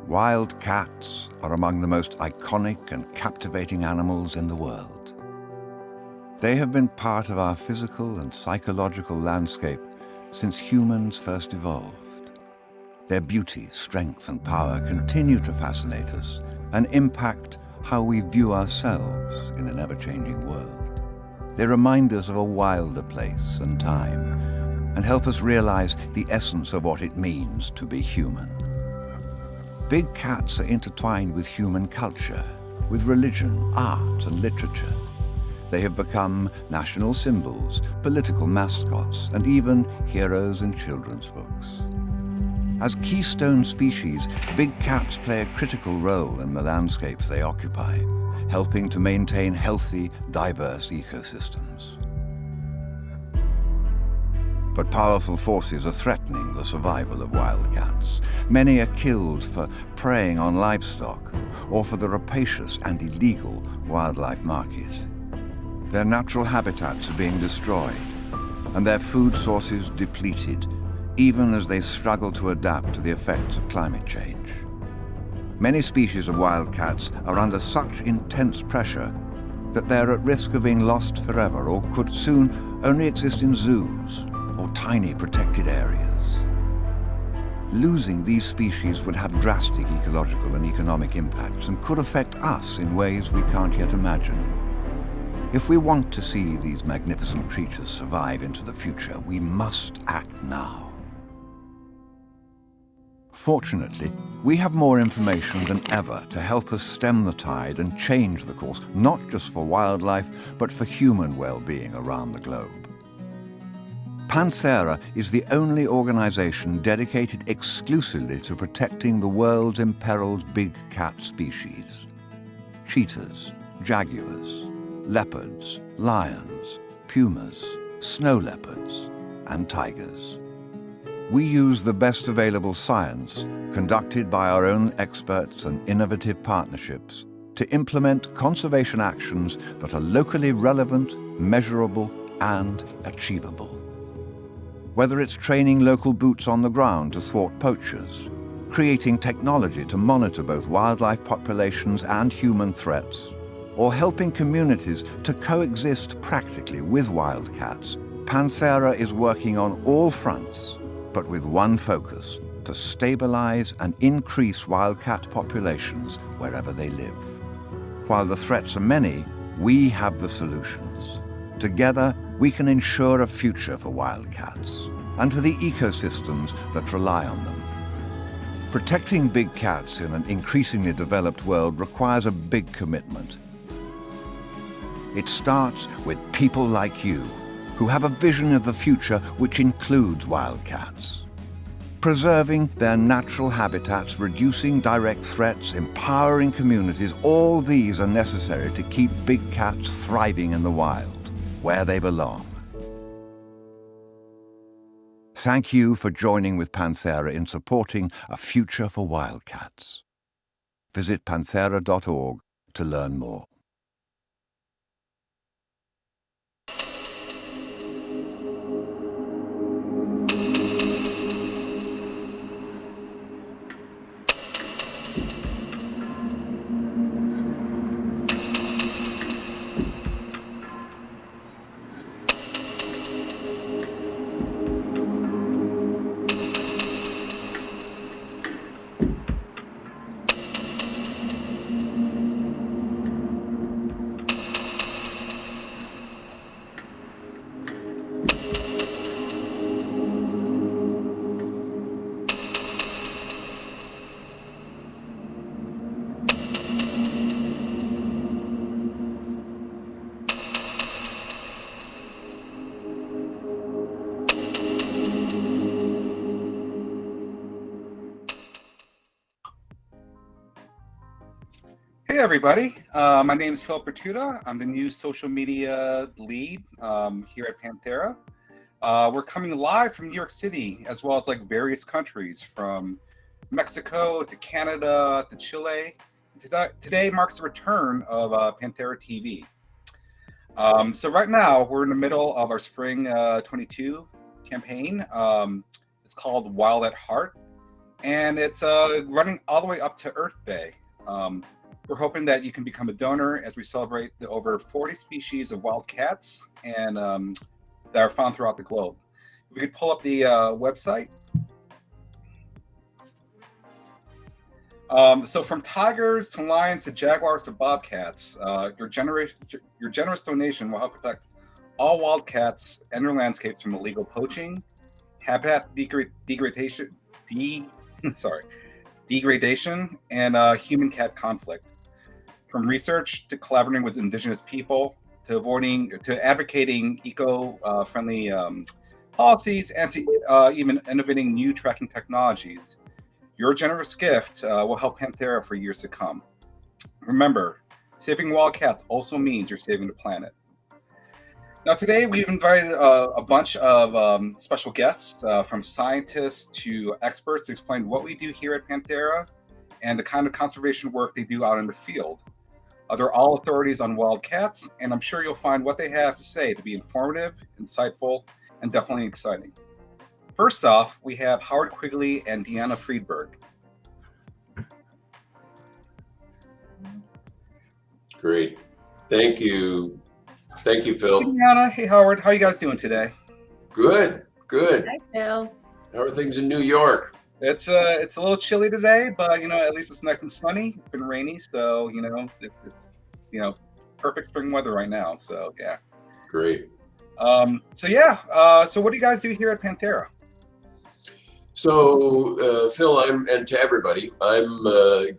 Wild cats are among the most iconic and captivating animals in the world. They have been part of our physical and psychological landscape since humans first evolved. Their beauty, strength, and power continue to fascinate us and impact how we view ourselves in an ever-changing world. They remind us of a wilder place and time and help us realize the essence of what it means to be human. Big cats are intertwined with human culture, with religion, art, and literature. They have become national symbols, political mascots, and even heroes in children's books. As keystone species, big cats play a critical role in the landscapes they occupy, helping to maintain healthy, diverse ecosystems. But powerful forces are threatening the survival of wildcats. Many are killed for preying on livestock or for the rapacious and illegal wildlife market. Their natural habitats are being destroyed and their food sources depleted, even as they struggle to adapt to the effects of climate change. Many species of wildcats are under such intense pressure that they're at risk of being lost forever or could soon only exist in zoos or tiny protected areas. Losing these species would have drastic ecological and economic impacts and could affect us in ways we can't yet imagine. If we want to see these magnificent creatures survive into the future, we must act now. Fortunately, we have more information than ever to help us stem the tide and change the course, not just for wildlife, but for human well-being around the globe. Panthera is the only organization dedicated exclusively to protecting the world's imperiled big cat species. Cheetahs, jaguars, leopards, lions, pumas, snow leopards, and tigers. We use the best available science, conducted by our own experts and innovative partnerships, to implement conservation actions that are locally relevant, measurable, and achievable. Whether it's training local boots on the ground to thwart poachers, creating technology to monitor both wildlife populations and human threats, or helping communities to coexist practically with wildcats, Panthera is working on all fronts, but with one focus: to stabilize and increase wildcat populations wherever they live. While the threats are many, we have the solutions. Together, we can ensure a future for wildcats and for the ecosystems that rely on them. Protecting big cats in an increasingly developed world requires a big commitment. It starts with people like you, who have a vision of the future which includes wildcats. Preserving their natural habitats, reducing direct threats, empowering communities, all these are necessary to keep big cats thriving in the wild, where they belong. Thank you for joining with Panthera in supporting a future for wildcats. Visit panthera.org to learn more. Hey everybody, my name is Phil Pertuta. I'm the new social media lead here at Panthera. We're coming live from New York City, as well as like various countries, from Mexico to Canada to Chile. Today marks the return of PantheraTV. So right now we're in the middle of our spring 22 campaign. It's called Wild at Heart. and it's running all the way up to Earth Day. We're hoping that you can become a donor as we celebrate the over 40 species of wild cats and that are found throughout the globe. If we could pull up the website. So from tigers to lions to jaguars to bobcats, your generous donation will help protect all wildcats and their landscapes from illegal poaching, habitat degradation, and human-cat conflict. From research to collaborating with indigenous people to advocating eco-friendly policies and to even innovating new tracking technologies. Your generous gift will help Panthera for years to come. Remember, saving wildcats also means you're saving the planet. Now today we've invited a bunch of special guests from scientists to experts to explain what we do here at Panthera and the kind of conservation work they do out in the field. They're all authorities on wildcats, and I'm sure you'll find what they have to say to be informative, insightful, and definitely exciting. First off, we have Howard Quigley and Deanna Friedeberg. Great. Thank you. Thank you, Phil. Hey, Deanna. Hey, Howard. How are you guys doing today? Good. Good. Hi, Phil. How are things in New York? It's a little chilly today, but at least it's nice and sunny. It's been rainy, so it's perfect spring weather right now. So yeah. Great. So what do you guys do here at Panthera? So Phil, and to everybody, I'm the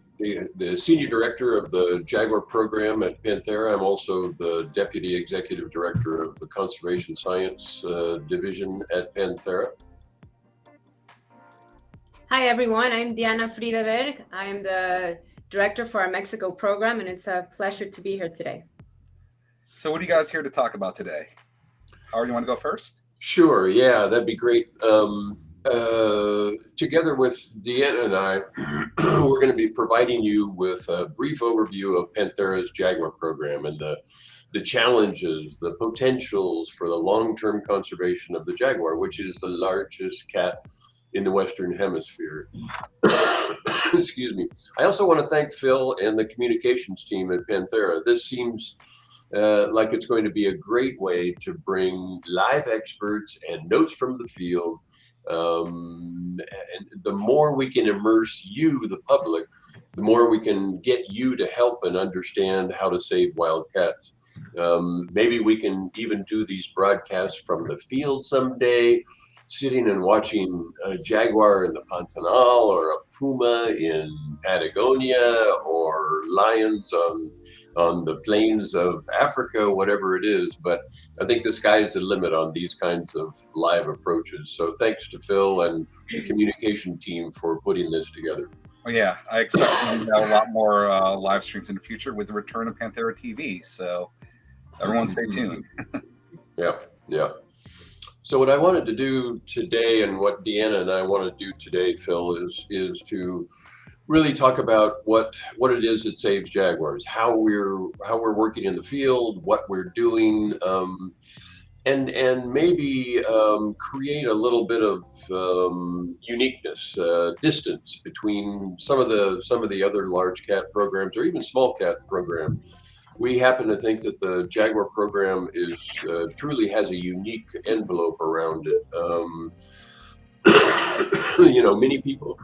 senior director of the Jaguar program at Panthera. I'm also the deputy executive director of the conservation science division at Panthera. Hi, everyone. I'm Deanna Friedeberg. I'm the director for our Mexico program, and it's a pleasure to be here today. So what are you guys here to talk about today? Howard, you want to go first? Sure. Yeah, that'd be great. Together with Deanna and I, we're going to be providing you with a brief overview of Panthera's Jaguar program and the challenges, the potentials for the long-term conservation of the jaguar, which is the largest cat in the Western Hemisphere. Excuse me. I also want to thank Phil and the communications team at Panthera. This seems like it's going to be a great way to bring live experts and notes from the field. And the more we can immerse you, the public, the more we can get you to help and understand how to save wild cats. Maybe we can even do these broadcasts from the field someday, sitting and watching a jaguar in the Pantanal or a puma in Patagonia or lions on the plains of Africa, whatever it is. But I think the sky's the limit on these kinds of live approaches. So thanks to Phil and the communication team for putting this together. Oh yeah, I expect to have a lot more live streams in the future with the return of PantheraTV. So everyone stay tuned. Yeah. So what I wanted to do today, and what Deanna and I want to do today, Phil, is to really talk about what it is that saves jaguars, how we're working in the field, what we're doing, and maybe create a little bit of uniqueness, distance between some of the other large cat programs or even small cat programs. We happen to think that the Jaguar program is truly has a unique envelope around it. Many people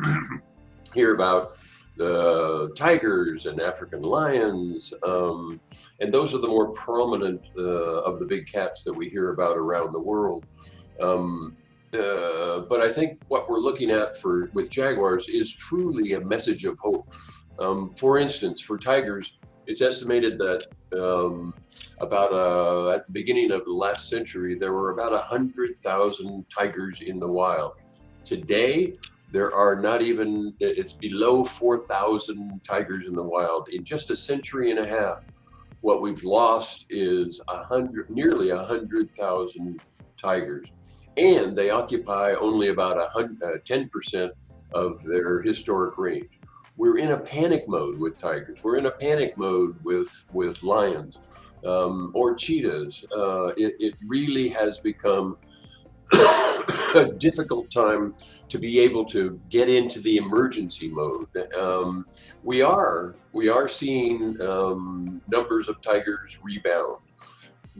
hear about the tigers and African lions, and those are the more prominent of the big cats that we hear about around the world. But I think what we're looking at with jaguars is truly a message of hope. For instance, for tigers, it's estimated that at the beginning of the last century, there were about 100,000 tigers in the wild. Today, there are it's below 4,000 tigers in the wild. In just a century and a half, what we've lost is nearly 100,000 tigers. And they occupy only about 10% of their historic range. We're in a panic mode with tigers. We're in a panic mode with lions or cheetahs. It really has become a difficult time to be able to get into the emergency mode. We are seeing numbers of tigers rebound,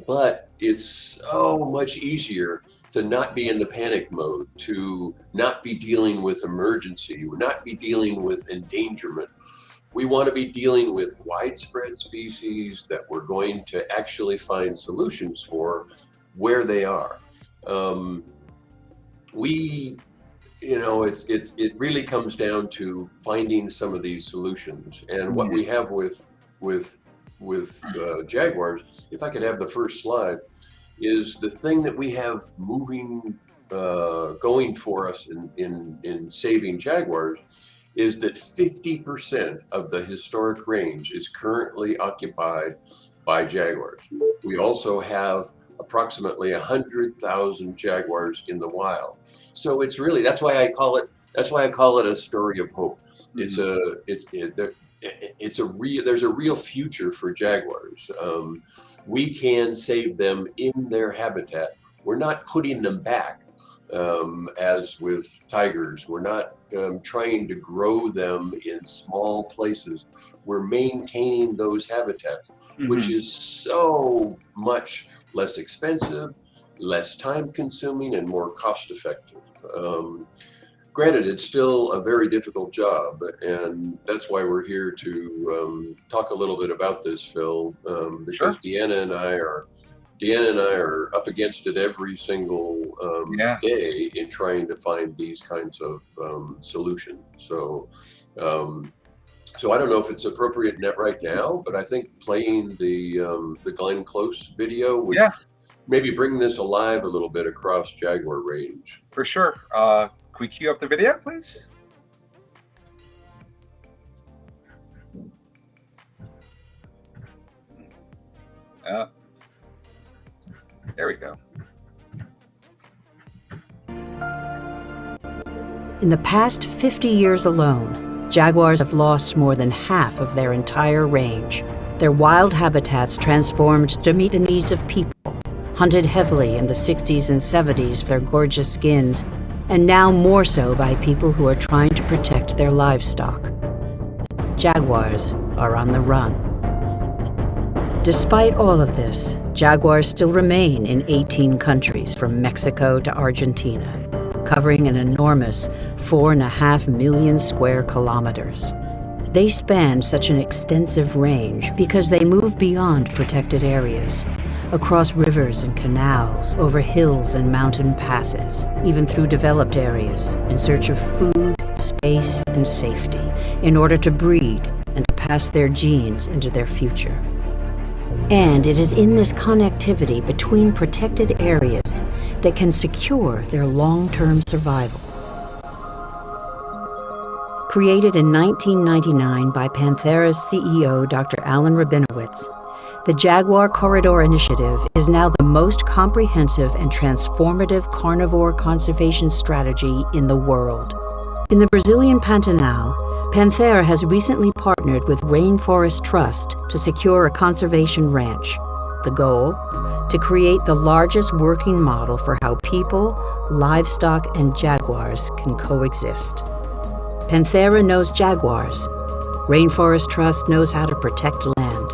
but it's so much easier to not be in the panic mode, to not be dealing with emergency, not be dealing with endangerment. We want to be dealing with widespread species that we're going to actually find solutions for where they are. It really comes down to finding some of these solutions, and what we have with jaguars, if I could have the first slide, is the thing that we have moving, going for us in saving jaguars, is that 50% of the historic range is currently occupied by jaguars. We also have approximately 100,000 jaguars in the wild. So it's really, that's why I call it a story of hope. There's a real future for jaguars. We can save them in their habitat. We're not putting them back, as with tigers. We're not trying to grow them in small places. We're maintaining those habitats, which is so much less expensive, less time consuming, and more cost effective. Granted, it's still a very difficult job, and that's why we're here to talk a little bit about this, Phil, because Deanna and I are up against it every single day in trying to find these kinds of solutions. So I don't know if it's appropriate right now, but I think playing the Glenn Close video would maybe bring this alive a little bit across Jaguar range. For sure. Can we cue up the video, please? There we go. In the past 50 years alone, jaguars have lost more than half of their entire range. Their wild habitats transformed to meet the needs of people, hunted heavily in the 60s and 70s for their gorgeous skins, and now more so by people who are trying to protect their livestock. Jaguars are on the run. Despite all of this, jaguars still remain in 18 countries from Mexico to Argentina, covering an enormous 4.5 million square kilometers. They span such an extensive range because they move beyond protected areas, across rivers and canals, over hills and mountain passes, even through developed areas, in search of food, space, and safety, in order to breed and to pass their genes into their future. And it is in this connectivity between protected areas that can secure their long-term survival. Created in 1999 by Panthera's CEO, Dr. Alan Rabinowitz, the Jaguar Corridor Initiative is now the most comprehensive and transformative carnivore conservation strategy in the world. In the Brazilian Pantanal, Panthera has recently partnered with Rainforest Trust to secure a conservation ranch. The goal? To create the largest working model for how people, livestock, and jaguars can coexist. Panthera knows jaguars. Rainforest Trust knows how to protect land.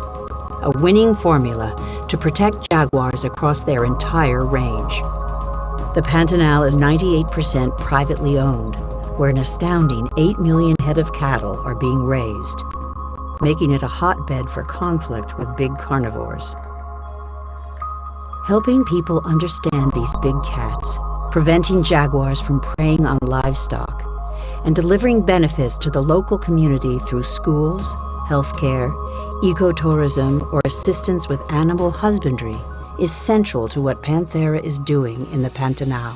A winning formula to protect jaguars across their entire range. The Pantanal is 98% privately owned, where an astounding 8 million head of cattle are being raised, making it a hotbed for conflict with big carnivores. Helping people understand these big cats, preventing jaguars from preying on livestock, and delivering benefits to the local community through schools, healthcare, ecotourism, or assistance with animal husbandry is central to what Panthera is doing in the Pantanal.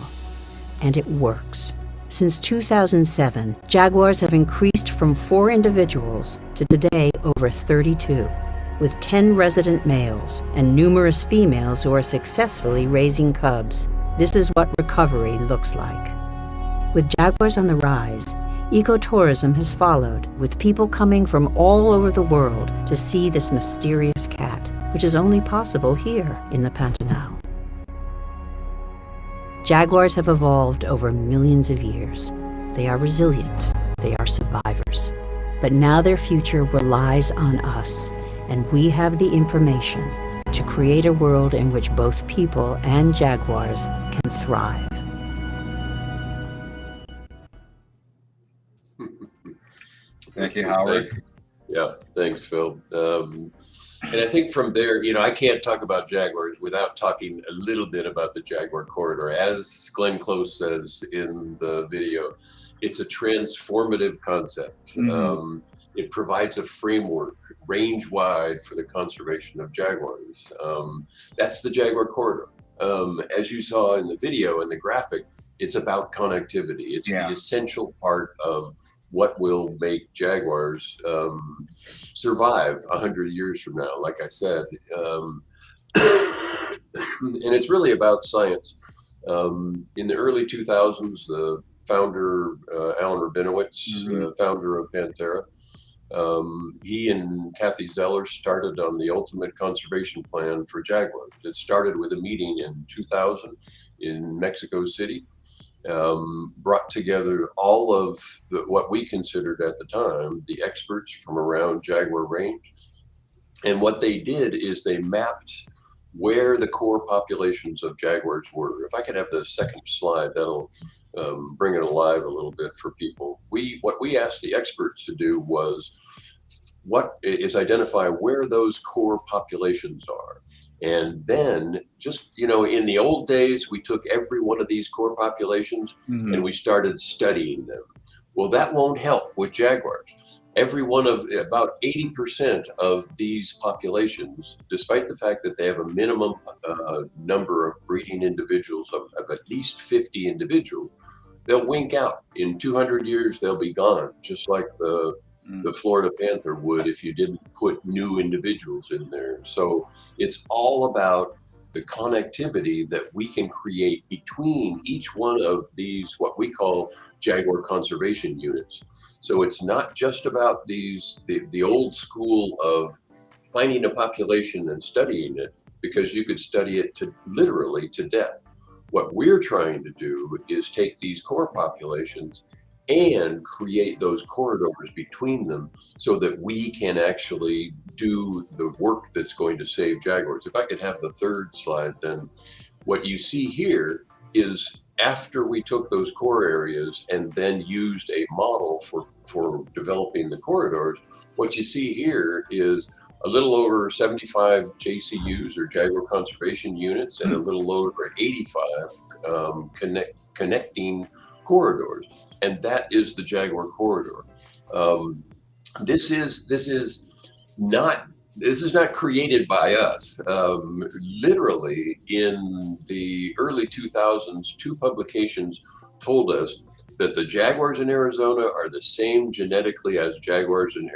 And it works. Since 2007, jaguars have increased from 4 individuals to today over 32, with 10 resident males and numerous females who are successfully raising cubs. This is what recovery looks like. With jaguars on the rise, ecotourism has followed, with people coming from all over the world to see this mysterious cat, which is only possible here in the Pantanal. Jaguars have evolved over millions of years. They are resilient. They are survivors. But now their future relies on us, and we have the information to create a world in which both people and jaguars can thrive. Thank you, Howard. Yeah, thanks, Phil. And I think from there, I can't talk about jaguars without talking a little bit about the Jaguar corridor. As Glenn Close says in the video, it's a transformative concept. It provides a framework range-wide for the conservation of jaguars. That's the Jaguar corridor. As you saw in the video and the graphic, it's about connectivity. It's the essential part of what will make jaguars survive 100 years from now, like I said. And it's really about science. In the early 2000s, the founder, Alan Rabinowitz, founder of Panthera, he and Kathy Zeller started on the ultimate conservation plan for jaguars. It started with a meeting in 2000 in Mexico City. Brought together all of what we considered at the time the experts from around Jaguar range. And what they did is they mapped where the core populations of jaguars were. If I could have the second slide, that'll bring it alive a little bit for people. What we asked the experts to do was identify where those core populations are. And then just, in the old days, we took every one of these core populations and we started studying them. Well, that won't help with jaguars. Every one of about 80% of these populations, despite the fact that they have a minimum number of breeding individuals of at least 50 individuals, they'll wink out. In 200 years, they'll be gone, just like the Florida panther would if you didn't put new individuals in there. So it's all about the connectivity that we can create between each one of these, what we call jaguar conservation units. So it's not just about the old school of finding a population and studying it, because you could study it literally to death. What we're trying to do is take these core populations and create those corridors between them so that we can actually do the work that's going to save jaguars. If I could have the third slide, then what you see here is after we took those core areas and then used a model for developing the corridors, what you see here is a little over 75 JCUs, or Jaguar Conservation Units, and a little over 85 connecting corridors, and that is the Jaguar corridor. This is not created by us. Literally, in the early 2000s, two publications told us that the jaguars in Arizona are the same genetically as jaguars in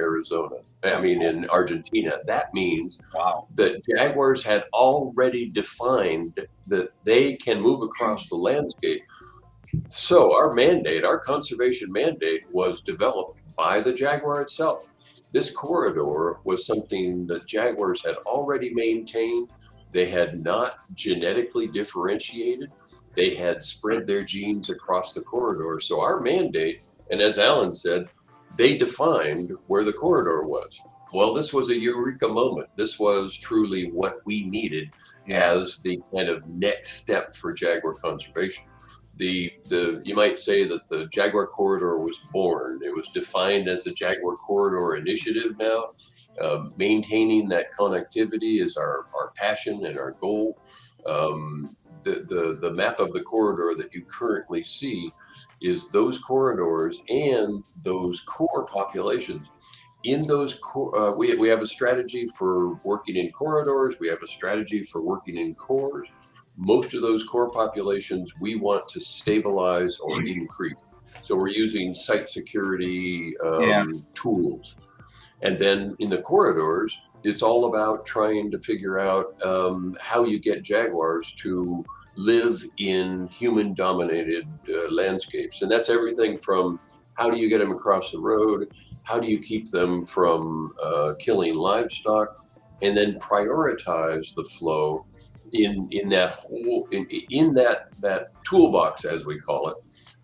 in Argentina. That means that jaguars had already defined that they can move across the landscape. So our conservation mandate, was developed by the jaguar itself. This corridor was something that jaguars had already maintained. They had not genetically differentiated. They had spread their genes across the corridor. So our mandate, and as Alan said, they defined where the corridor was. Well, this was a eureka moment. This was truly what we needed as the kind of next step for jaguar conservation. You might say that the Jaguar corridor was born. It was defined as a Jaguar corridor initiative now. Maintaining that connectivity is our passion and our goal. The map of the corridor that you currently see is those corridors and those core populations. In those we have a strategy for working in corridors. We have a strategy for working in cores. Most of those core populations we want to stabilize or increase. So we're using site security tools. And then in the corridors, it's all about trying to figure out how you get jaguars to live in human-dominated landscapes. And that's everything from how do you get them across the road, how do you keep them from killing livestock, and then prioritize the flow in that whole in that toolbox, as we call it,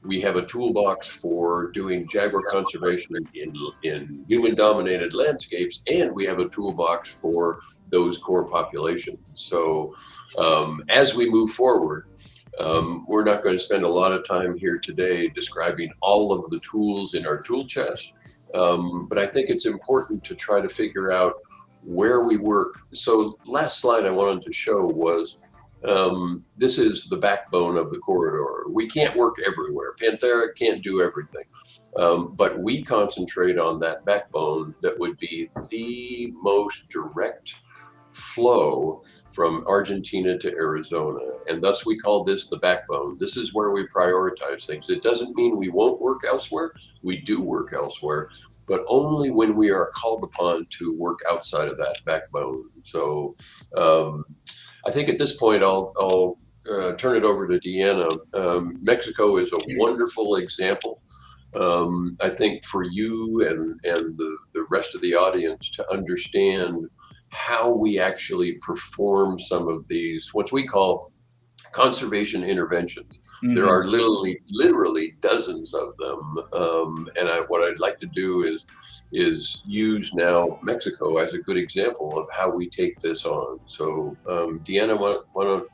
we have a toolbox for doing jaguar conservation in human-dominated landscapes, and we have a toolbox for those core populations. So as we move forward, we're not going to spend a lot of time here today describing all of the tools in our tool chest, but I think it's important to try to figure out where we work. So last slide I wanted to show was this is the backbone of the corridor. We can't work everywhere. Panthera can't do everything, but we concentrate on that backbone that would be the most direct flow from Argentina to Arizona, and thus we call this the backbone. This is where we prioritize things. It doesn't mean we won't work elsewhere. We do work elsewhere, but only when we are called upon to work outside of that backbone. So I think at this point I'll turn it over to Deanna. Mexico is a wonderful example. I think for you and the rest of the audience to understand how we actually perform some of these, what we call conservation interventions. Mm-hmm. There are literally dozens of them. And what I'd like to do is use now Mexico as a good example of how we take this on. So Deanna, why don't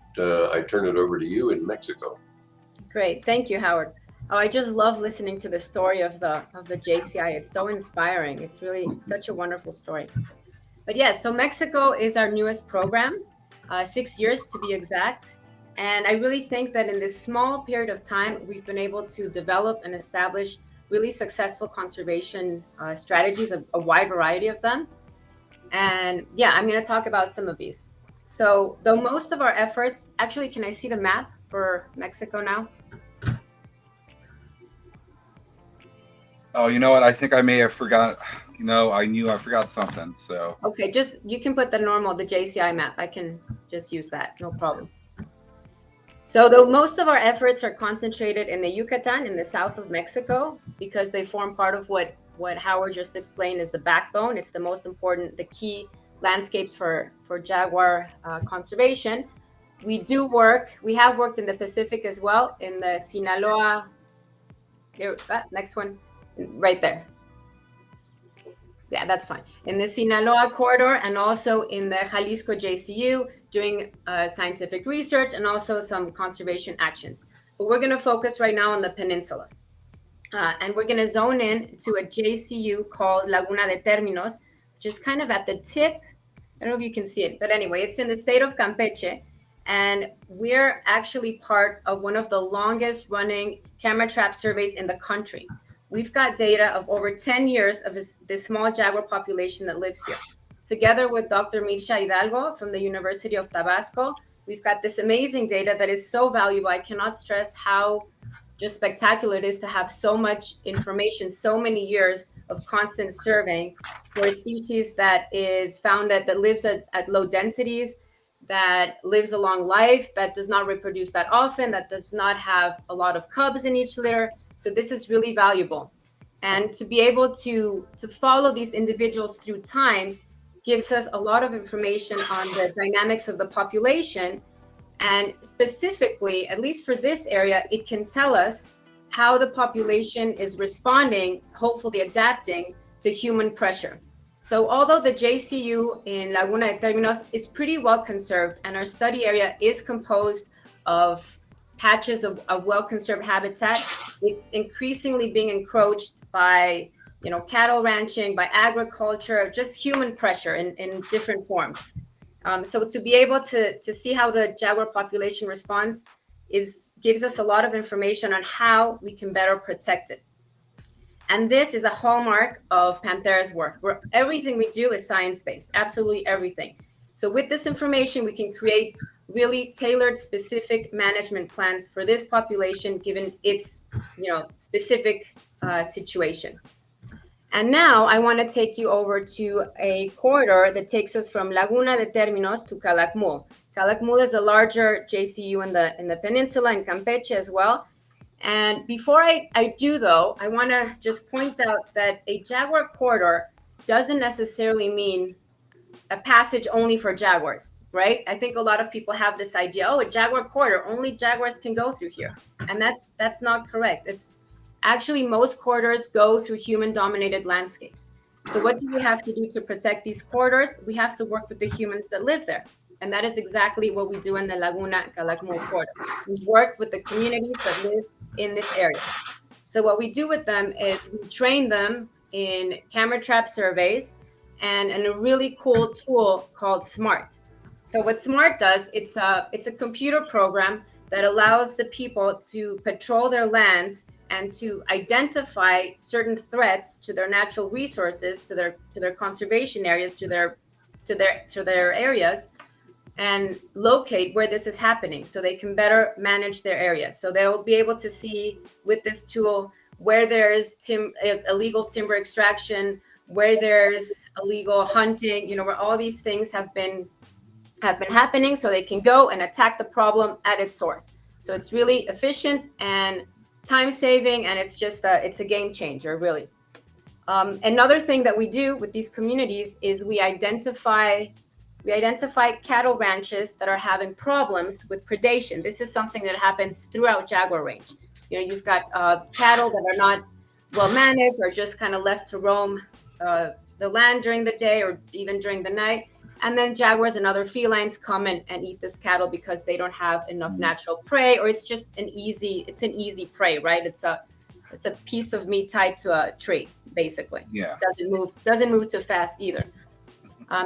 I turn it over to you in Mexico? Great, thank you, Howard. Oh, I just love listening to the story of the JCI. It's so inspiring. It's really such a wonderful story. But yes, so Mexico is our newest program, 6 years to be exact. And I really think that in this small period of time, we've been able to develop and establish really successful conservation strategies, a wide variety of them. And yeah, I'm going to talk about some of these. So though most of our efforts, actually, can I see the map for Mexico now? Oh, you know what? I think I may have forgot. You know, I knew I forgot something. So okay, just you can put the JCI map. I can just use that, no problem. So though most of our efforts are concentrated in the Yucatan, in the south of Mexico, because they form part of what Howard just explained is the backbone. It's the most important, the key landscapes for jaguar conservation. We have worked in the Pacific as well, in the Sinaloa, next one, right there. Yeah, that's fine. In the Sinaloa corridor and also in the Jalisco JCU, doing scientific research and also some conservation actions. But we're going to focus right now on the peninsula. And we're going to zone in to a JCU called Laguna de Terminos, which is kind of at the tip. I don't know if you can see it, but anyway, it's in the state of Campeche. And we're actually part of one of the longest running camera trap surveys in the country. We've got data of over 10 years of this small jaguar population that lives here. Together with Dr. Mircea Hidalgo from the University of Tabasco, we've got this amazing data that is so valuable. I cannot stress how just spectacular it is to have so much information, so many years of constant surveying for a species that is found that lives at low densities, that lives a long life, that does not reproduce that often, that does not have a lot of cubs in each litter. So this is really valuable. And to be able to follow these individuals through time gives us a lot of information on the dynamics of the population. And specifically, at least for this area, it can tell us how the population is responding, hopefully adapting to human pressure. So although the JCU in Laguna de Terminos is pretty well conserved and our study area is composed of patches of well-conserved habitat, it's increasingly being encroached by cattle ranching, by agriculture, just human pressure in different forms. So to be able to see how the jaguar population responds gives us a lot of information on how we can better protect it. And this is a hallmark of Panthera's work, where everything we do is science-based, absolutely everything. So with this information, we can create really tailored, specific management plans for this population, given its specific situation. And now I want to take you over to a corridor that takes us from Laguna de Terminos to Calakmul. Calakmul is a larger JCU in the peninsula, in Campeche as well. And before I do, though, I want to just point out that a jaguar corridor doesn't necessarily mean a passage only for jaguars. right? I think a lot of people have this idea, oh, a Jaguar corridor, only Jaguars can go through here. And that's not correct. It's actually most corridors go through human-dominated landscapes. So what do we have to do to protect these corridors? We have to work with the humans that live there. And that is exactly what we do in the Laguna Calakmul corridor. We work with the communities that live in this area. So what we do with them is we train them in camera trap surveys and a really cool tool called SMART. So what SMART does, it's a computer program that allows the people to patrol their lands and to identify certain threats to their natural resources, to their conservation areas, to their areas, and locate where this is happening so they can better manage their area. So they'll be able to see with this tool where there's illegal timber extraction, where there's illegal hunting, where all these things have been happening, so they can go and attack the problem at its source. So it's really efficient and time saving, and it's a game changer, really. Another thing that we do with these communities is we identify cattle ranches that are having problems with predation. This is something that happens throughout Jaguar range. You've got cattle that are not well managed or just kind of left to roam the land during the day or even during the night. And then jaguars and other felines come and eat this cattle because they don't have enough natural prey, or it's just an easy prey, right? It's a piece of meat tied to a tree, basically. Yeah. Doesn't move too fast either.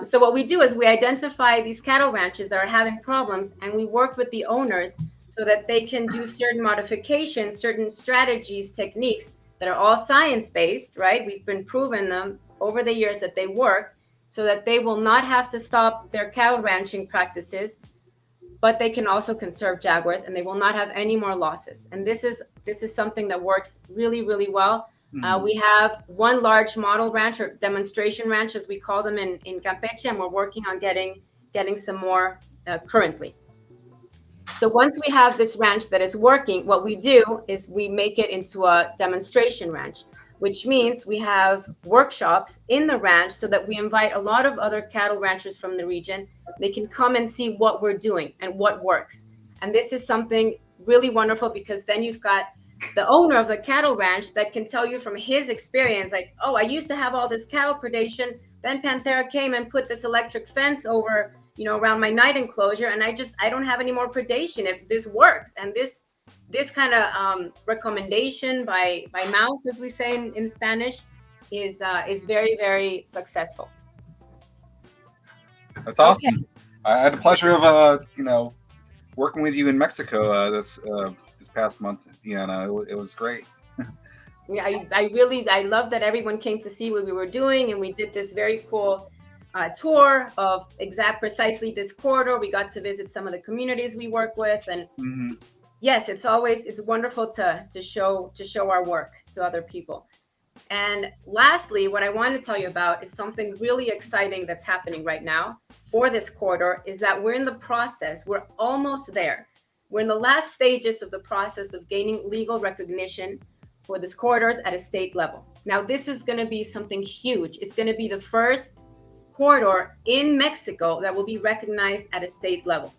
So what we do is we identify these cattle ranches that are having problems, and we work with the owners so that they can do certain modifications, certain strategies, techniques that are all science-based, right? We've been proving them over the years that they work, so that they will not have to stop their cattle ranching practices, but they can also conserve jaguars, and they will not have any more losses. And this is something that works really, really well. We have one large model ranch, or demonstration ranch, as we call them in Campeche, and we're working on getting some more currently. So once we have this ranch that is working, what we do is we make it into a demonstration ranch, which means we have workshops in the ranch so that we invite a lot of other cattle ranchers from the region. They can come and see what we're doing and what works. And this is something really wonderful, because then you've got the owner of the cattle ranch that can tell you from his experience, like, oh, I used to have all this cattle predation. Then Panthera came and put this electric fence over, around my night enclosure, and I don't have any more predation. If this works, and this kind of recommendation by mouth, as we say in Spanish, is very, very successful. That's awesome. Okay. I had the pleasure of working with you in Mexico this past month, Diana. It was great. Yeah, I love that everyone came to see what we were doing, and we did this very cool tour of precisely this corridor. We got to visit some of the communities we work with, and yes, it's wonderful to show our work to other people. And lastly, what I want to tell you about is something really exciting that's happening right now for this corridor, is that we're in the process. We're almost there. We're in the last stages of the process of gaining legal recognition for this corridors at a state level. Now, this is going to be something huge. It's going to be the first corridor in Mexico that will be recognized at a state level.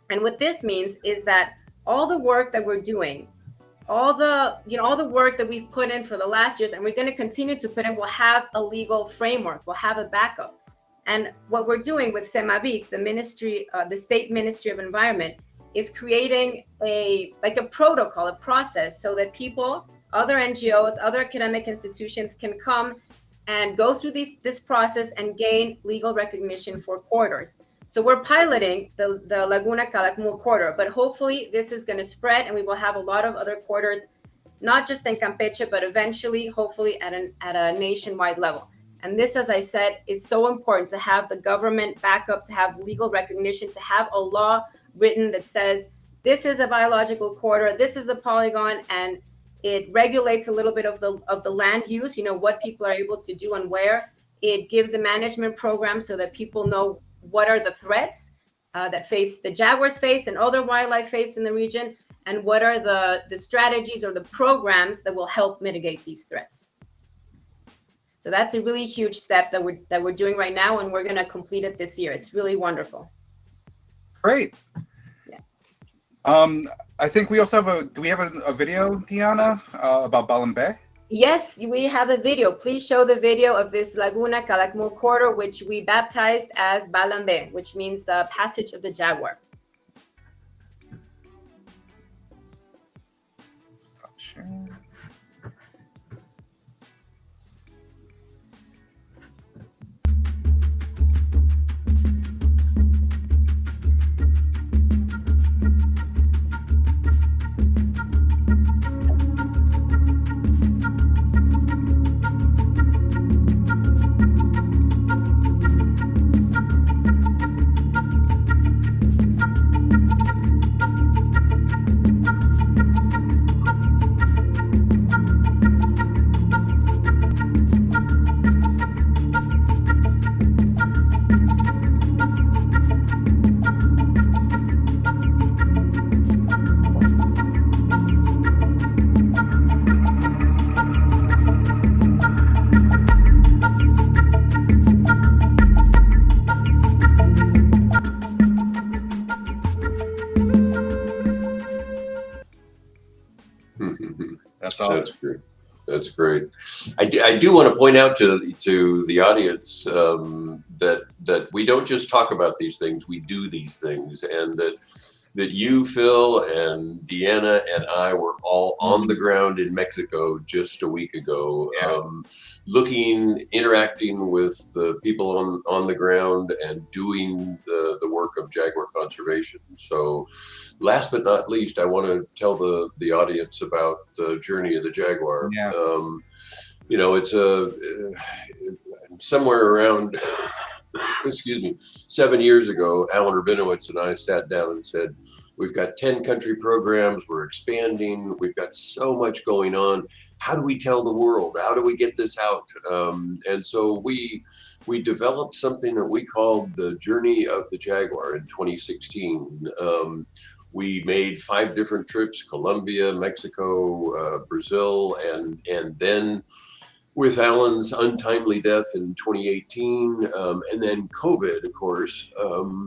And what this means is that all the work that we're doing, all the work that we've put in for the last years, and we're going to continue to put in, will have a legal framework, will have a backup. And what we're doing with SEMAVIC, the State Ministry of Environment, is creating a protocol, a process, so that people, other NGOs, other academic institutions can come and go through this process and gain legal recognition for corridors. So we're piloting the Laguna Calakmul corridor, but hopefully this is going to spread, and we will have a lot of other corridors, not just in Campeche, but eventually, hopefully, at a nationwide level. And this, as I said, is so important, to have the government backup, to have legal recognition, to have a law written that says this is a biological corridor, this is a polygon, and it regulates a little bit of the land use, what people are able to do and where. It gives a management program so that people know what are the threats that the jaguars face and other wildlife face in the region, and what are the strategies or the programs that will help mitigate these threats. So that's a really huge step that we're doing right now, and we're going to complete it this year. It's really wonderful. Great. Yeah. I think we also have do we have a video, Diana, about Balambe? Yes, we have a video. Please show the video of this Laguna Calakmul corridor, which we baptized as Balambe, which means the passage of the Jaguar. Stop sharing. That's awesome. That's great. That's great. I do want to point out to the audience that we don't just talk about these things, we do these things, and that you, Phil, and Deanna, and I were all on the ground in Mexico just a week ago, interacting with the people on the ground and doing the work of Jaguar conservation. So last but not least, I want to tell the audience about the journey of the Jaguar. Yeah. You know, it's somewhere around, excuse me, 7 years ago, Alan Rabinowitz and I sat down and said, we've got 10 country programs, we're expanding, we've got so much going on. How do we tell the world? How do we get this out? And so we developed something that we called the Journey of the Jaguar in 2016. We made 5 different trips: Colombia, Mexico, Brazil, and then with Alan's untimely death in 2018, and then COVID, of course,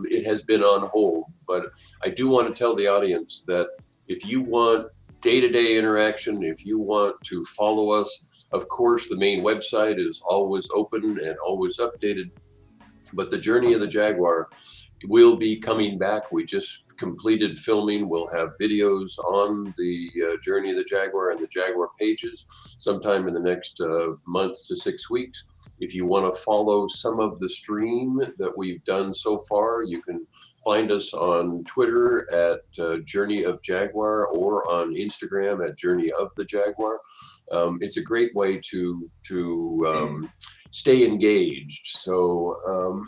it has been on hold. But I do want to tell the audience that if you want day-to-day interaction, if you want to follow us, of course, the main website is always open and always updated. But the Journey of the Jaguar will be coming back. We just completed filming. We'll have videos on the Journey of the Jaguar and the Jaguar pages sometime in the next month to 6 weeks. If you want to follow some of the stream that we've done so far, you can find us on Twitter at Journey of Jaguar or on Instagram at Journey of the Jaguar. It's a great way to stay engaged. So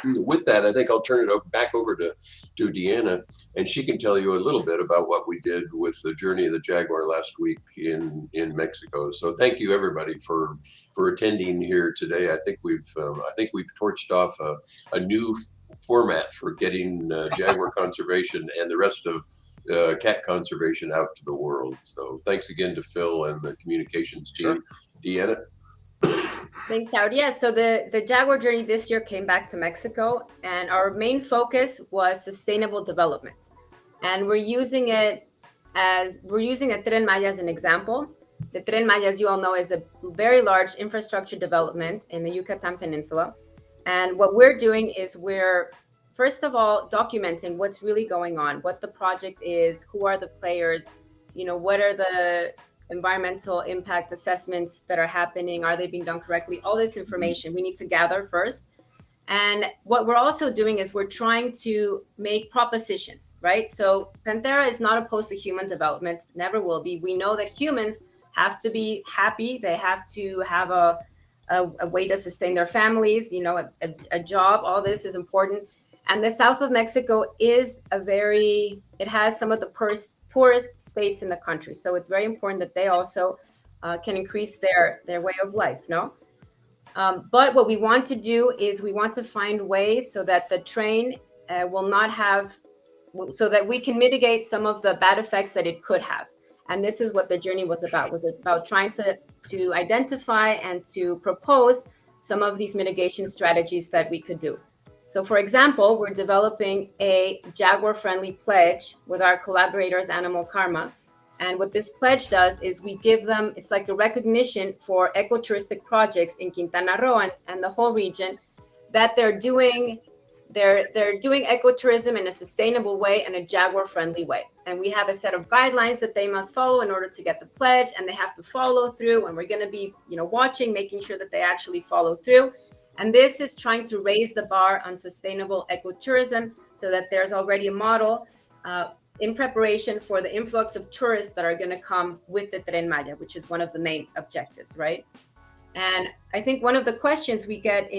with that, I think I'll turn it back over to Deanna, and she can tell you a little bit about what we did with the Journey of the Jaguar last week in Mexico. So thank you everybody for attending here today. I think we've torched off a new format for getting Jaguar conservation and the rest of cat conservation out to the world. So thanks again to Phil and the communications team. Sure. Deanna. Thanks, Howard. Yeah, so the Jaguar journey this year came back to Mexico, and our main focus was sustainable development. And we're using the Tren Maya as an example. The Tren Maya, as you all know, is a very large infrastructure development in the Yucatan Peninsula. And what we're doing is we're, first of all, documenting what's really going on, what the project is, who are the players, what are the environmental impact assessments that are happening, are they being done correctly? All this information we need to gather first. And what we're also doing is we're trying to make propositions, right? So Panthera is not opposed to human development, never will be. We know that humans have to be happy. They have to have a way to sustain their families, a job. All this is important. And the south of Mexico is it has some of the poorest states in the country. So it's very important that they also can increase their way of life, no? But what we want to do is we want to find ways so that the train will not have, so that we can mitigate some of the bad effects that it could have. And this is what the journey was about trying to identify and to propose some of these mitigation strategies that we could do. So for example, we're developing a Jaguar-friendly pledge with our collaborators, Animal Karma. And what this pledge does is we give them, it's like a recognition for ecotouristic projects in Quintana Roo and the whole region that they're doing ecotourism in a sustainable way and a Jaguar-friendly way. And we have a set of guidelines that they must follow in order to get the pledge, and they have to follow through. And we're going to be, watching, making sure that they actually follow through. And this is trying to raise the bar on sustainable ecotourism so that there's already a model in preparation for the influx of tourists that are going to come with the Tren Maya, which is one of the main objectives, right? And I think one of the questions we get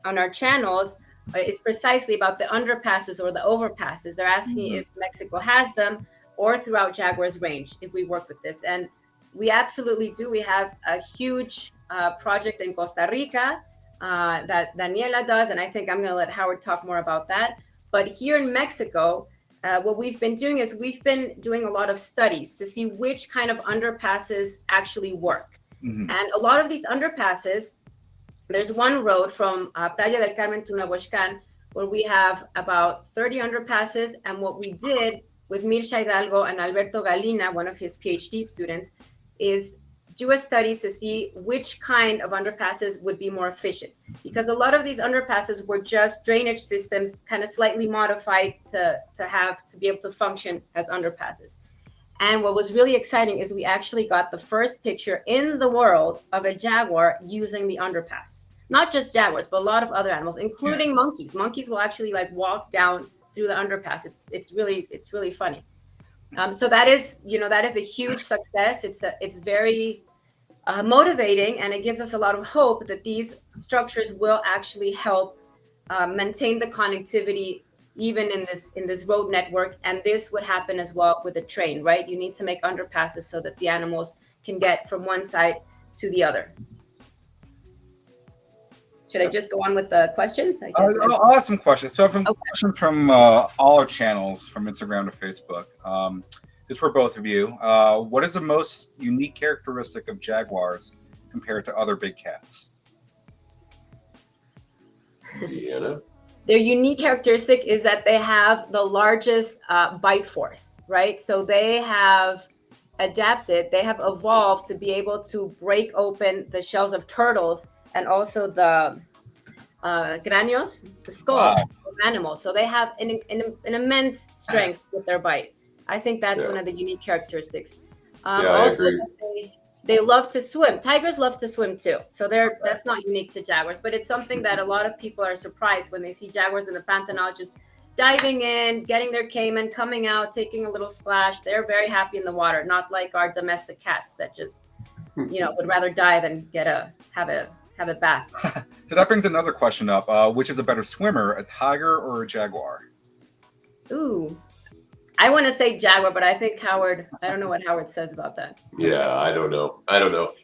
on our channels is precisely about the underpasses or the overpasses. They're asking if Mexico has them or throughout Jaguar's range, if we work with this. And we absolutely do. We have a huge project in Costa Rica that Daniela does, and I think I'm going to let Howard talk more about that. But here in Mexico, what we've been doing is we've been doing a lot of studies to see which kind of underpasses actually work. And a lot of these underpasses, there's one road from Playa del Carmen to Nahuaxcan where we have about 30 underpasses. And what we did with Mircea Hidalgo and Alberto Galina, one of his PhD students, is do a study to see which kind of underpasses would be more efficient. Because a lot of these underpasses were just drainage systems kind of slightly modified to be able to function as underpasses. And what was really exciting is we actually got the first picture in the world of a jaguar using the underpass. Not just jaguars, but a lot of other animals, including monkeys. Monkeys will actually walk down through the underpass. It's really funny. So that is a huge success. It's very motivating, and it gives us a lot of hope that these structures will actually help maintain the connectivity even in this road network. And this would happen as well with a train, right? You need to make underpasses so that the animals can get from one side to the other. Should I just go on with the questions? I guess I'll ask some questions. So I have questions from all our channels, from Instagram to Facebook. This is for both of you. What is the most unique characteristic of jaguars compared to other big cats? Deanna? Their unique characteristic is that they have the largest bite force, right? So they have adapted, they have evolved to be able to break open the shells of turtles and also the cráneos, the skulls of animals. So they have an immense strength with their bite. I think that's one of the unique characteristics. I agree. They love to swim. Tigers love to swim too. So that's not unique to jaguars, but it's something that a lot of people are surprised when they see jaguars in the Pantanal just diving in, getting their caiman, coming out, taking a little splash. They're very happy in the water, not like our domestic cats that just, would rather die than have a bath. So that brings another question up. Which is a better swimmer, a tiger or a jaguar? Ooh. I want to say jaguar, but I think Howard, I don't know what Howard says about that. Yeah, I don't know.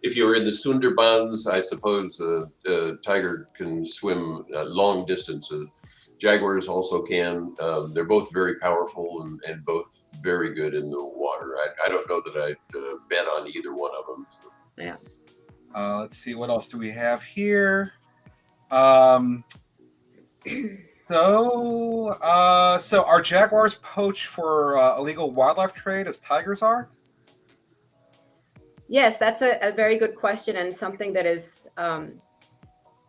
If you're in the Sundarbans, I suppose the tiger can swim long distances. Jaguars also can. They're both very powerful and both very good in the water. I don't know that I'd bet on either one of them. So. Yeah. Let's see, what else do we have here? So are jaguars poached for illegal wildlife trade as tigers are? Yes, that's a very good question, and something that is,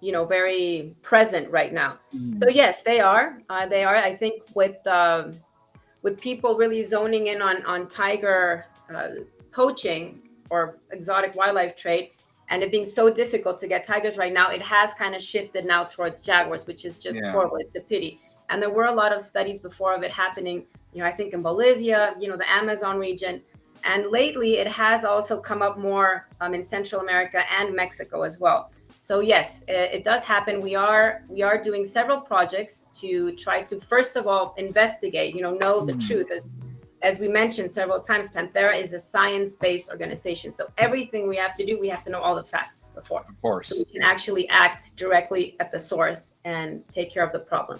very present right now. So yes, they are. I think with people really zoning in on tiger poaching or exotic wildlife trade, and it being so difficult to get tigers right now, it has kind of shifted now towards jaguars, which is just horrible. It's a pity. And there were a lot of studies before of it happening, I think in Bolivia, the Amazon region. And lately it has also come up more in Central America and Mexico as well. So yes, it does happen. We are doing several projects to try to, first of all, investigate, know the truth. As we mentioned several times, Panthera is a science-based organization. So everything we have to do, we have to know all the facts before. Of course. So we can actually act directly at the source and take care of the problem.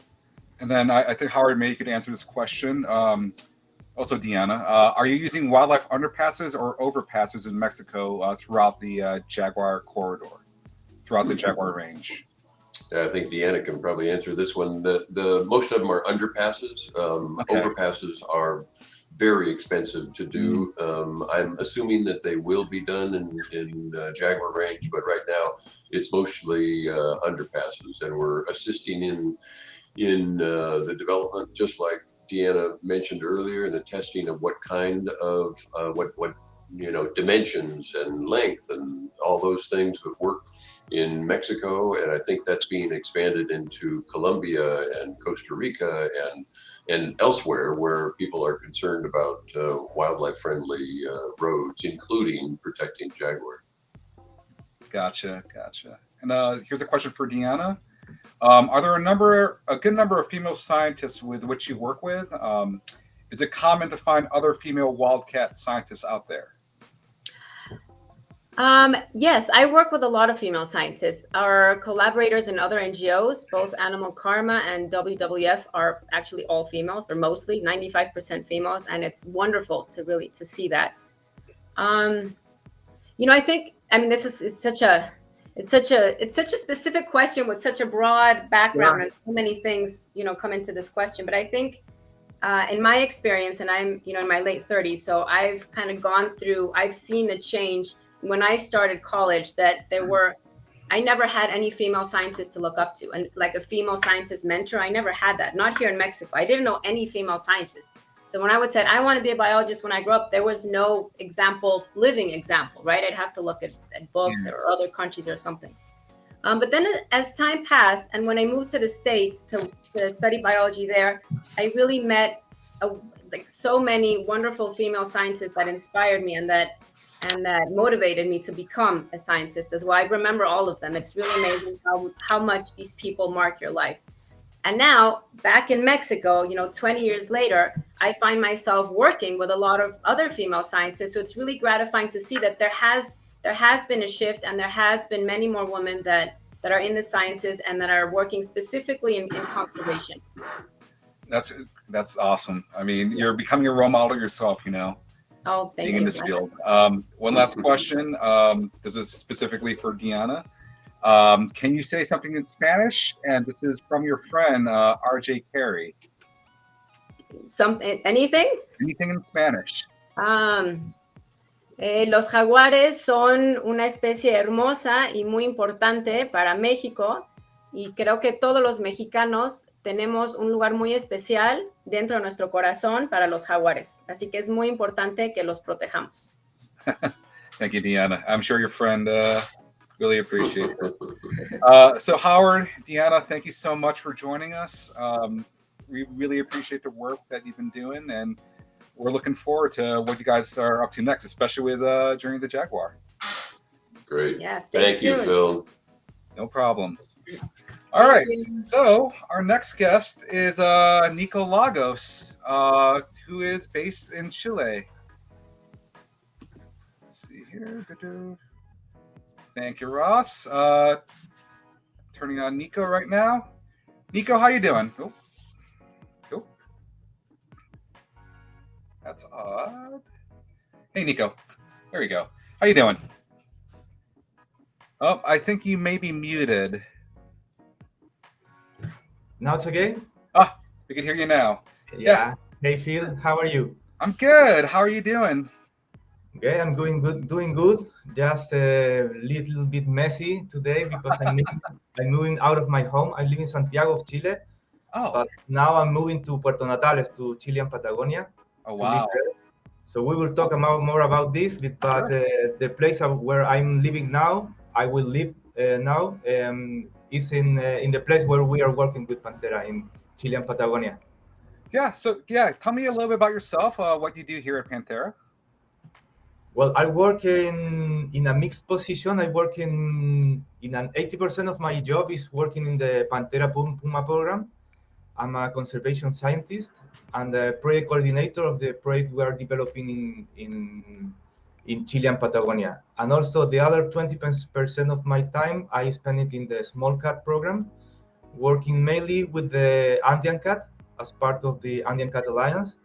And then I think Howard, maybe you could answer this question. Also, Deanna, are you using wildlife underpasses or overpasses in Mexico throughout the Jaguar corridor, throughout the Jaguar range? I think Deanna can probably answer this one. The most of them are underpasses. Overpasses are very expensive to do. I'm assuming that they will be done in Jaguar range, but right now it's mostly underpasses, and we're assisting in the development, just like Deanna mentioned earlier, in the testing of what kind of what dimensions and length and all those things would work in Mexico. And I think that's being expanded into Colombia and Costa Rica and elsewhere where people are concerned about wildlife friendly roads, including protecting jaguar. Gotcha. And here's a question for Deanna. Are there a good number of female scientists with which you work with? Is it common to find other female wildcat scientists out there? Yes, I work with a lot of female scientists. Our collaborators in other NGOs, both Animal Karma and WWF, are actually all females, or mostly 95% females, and it's wonderful to see that. It's such a specific question with such a broad background, and so many things come into this question. But I think in my experience, and I'm in my late 30s, so I've kind of I've seen the change. When I started college, that I never had any female scientists to look up to, and like a female scientist mentor, I never had that. Not here in Mexico. I didn't know any female scientists. So when I would say I want to be a biologist when I grow up, there was no living example, right? I'd have to look at books or other countries or something. But then as time passed, and when I moved to the States to study biology there, I really met so many wonderful female scientists that inspired me and that motivated me to become a scientist as well. I remember all of them. It's really amazing how much these people mark your life. And now, back in Mexico, 20 years later, I find myself working with a lot of other female scientists. So it's really gratifying to see that there has been a shift, and there has been many more women that are in the sciences and that are working specifically in conservation. That's awesome. I mean, you're becoming a role model yourself, Oh, thank you. in this field. One last question. This is specifically for Deanna. Can you say something in Spanish? And this is from your friend, RJ Carey. Anything? Anything in Spanish. Los jaguares son una especie hermosa y muy importante para México. Y creo que todos los mexicanos tenemos un lugar muy especial dentro de nuestro corazón para los jaguares. Así que es muy importante que los protejamos. Thank you, Deanna. I'm sure your friend really appreciates it. So Howard, Deanna, thank you so much for joining us. We really appreciate the work that you've been doing, and we're looking forward to what you guys are up to next, especially with Journey the Jaguar. Great. Yes, thank you, Phil. No problem. All right, so our next guest is Nicolás, who is based in Chile. Let's see here. Thank you, Ross. Turning on Nico right now. Nico, how you doing? Oh. That's odd. Hey, Nico. There you go. How you doing? Oh, I think you may be muted. Now it's okay? We can hear you now. Yeah. Hey, Phil, how are you? I'm good. How are you doing? Okay, I'm doing good. Just a little bit messy today because I'm moving out of my home. I live in Santiago of Chile. Oh. But now I'm moving to Puerto Natales, to Chilean Patagonia. Oh, wow. So we will talk more about this, but the place where I'm living now, I will live now, is in the place where we are working with Panthera in Chilean Patagonia. Yeah, so tell me a little bit about yourself, what you do here at Panthera. Well, I work in a mixed position. I work in an 80% of my job is working in the Panthera Puma program. I'm a conservation scientist and a project coordinator of the project we are developing in Chilean Patagonia. And also the other 20% of my time, I spend it in the small cat program, working mainly with the Andean cat as part of the Andean Cat Alliance.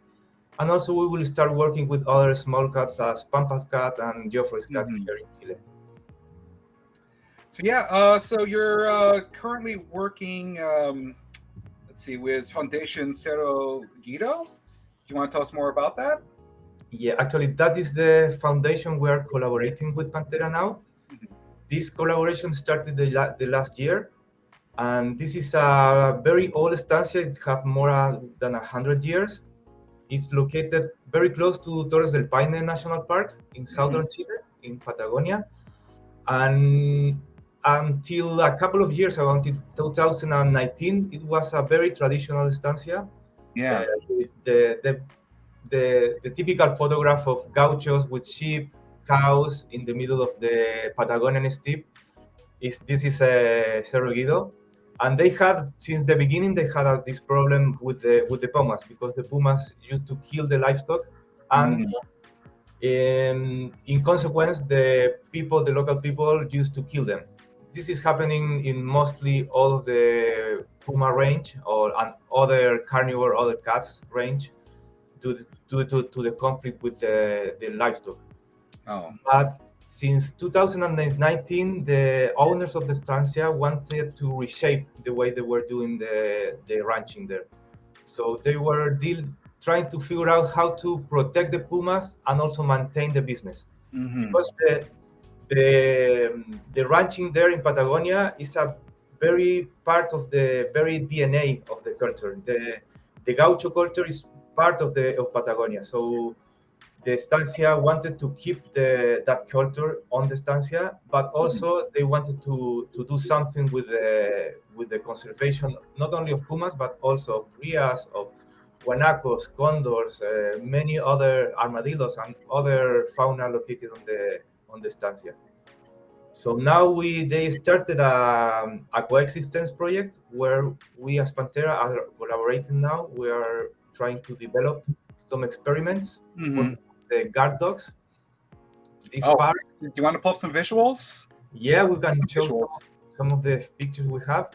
And also we will start working with other small cats as Pampas cat and Geoffroy's cat here in Chile. So yeah, so you're currently working, let's see, with Foundation Cerro Guido. Do you want to tell us more about that? Yeah, actually, that is the foundation we are collaborating with Panthera now. This collaboration started the last year, and this is a very old estancia. It has more than 100 years. It's located very close to Torres del Paine National Park in southern Chile, in Patagonia. And until a couple of years ago, until 2019, it was a very traditional estancia. Yeah. With the typical photograph of gauchos with sheep, cows in the middle of the Patagonian steppe. This is Cerro Guido, and they had since the beginning this problem with the pumas, because the pumas used to kill the livestock, and in consequence the local people used to kill them. This is happening in mostly all of the puma range or other carnivore, other cats range, due to the conflict with the livestock. But since 2019, the owners of the estancia wanted to reshape the way they were doing the ranching there. So they were trying to figure out how to protect the pumas and also maintain the business. Because the ranching there in Patagonia is a very part of the very DNA of the culture. The gaucho culture is part of Patagonia. So the estancia wanted to keep that culture on the estancia, but also they wanted to do something with the conservation, not only of pumas, but also of rias, of guanacos, condors, many other armadillos and other fauna located on the estancia. So now they started a coexistence project where we as Panthera are collaborating now. We are trying to develop some experiments for the guard dogs. Do you want to pull up some visuals? Yeah, we can show some of the pictures we have.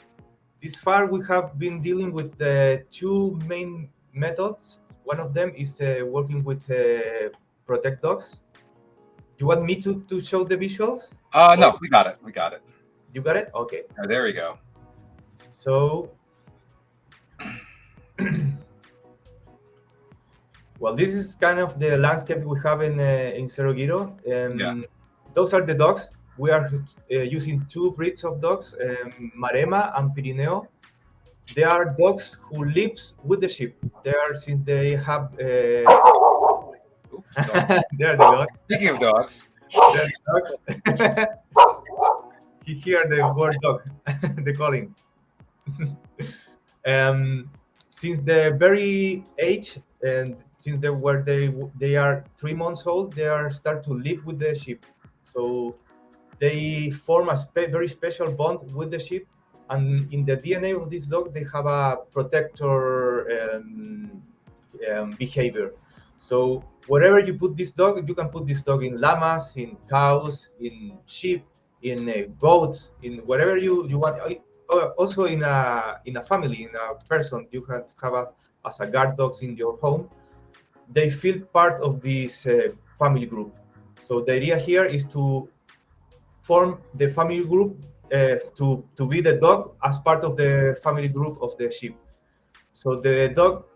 This far, we have been dealing with the two main methods. One of them is working with protect dogs. You want me to show the visuals? No, we got it. We got it. You got it? Okay. There we go. So, well, this is kind of the landscape we have in Cerro Guido. Those are the dogs. We are using two breeds of dogs, Marema and Pirineo. They are dogs who live with the sheep. They are, since they have... they are the dogs. Speaking of dogs. They are the dogs. You hear the word dog, the calling. Since the very age, and since they are 3 months old, they start to live with the sheep. So they form a very special bond with the sheep, and in the DNA of this dog, they have a protector behavior. So wherever you put this dog, you can put this dog in llamas, in cows, in sheep, in goats, in whatever you want. Also in a family, in a person, you can have as a guard dogs in your home. They feel part of this family group. So the idea here is to form the family group to be the dog as part of the family group of the sheep. So the dog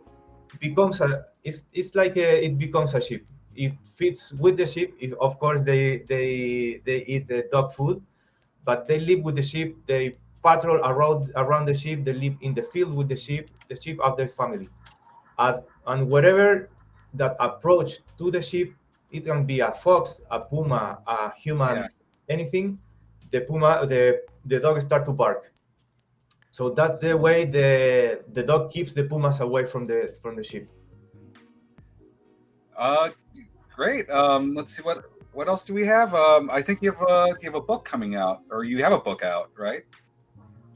becomes it's like it becomes a sheep. It fits with the sheep. Of course, they eat the dog food, but they live with the sheep. They patrol around the sheep. They live in the field with the sheep. The sheep are their family. And whatever that approach to the sheep, it can be a fox, a puma, a human, anything. The dog start to bark. So that's the way the dog keeps the pumas away from the sheep. Great. Let's see what else do we have. I think you have a book coming out, or you have a book out, right?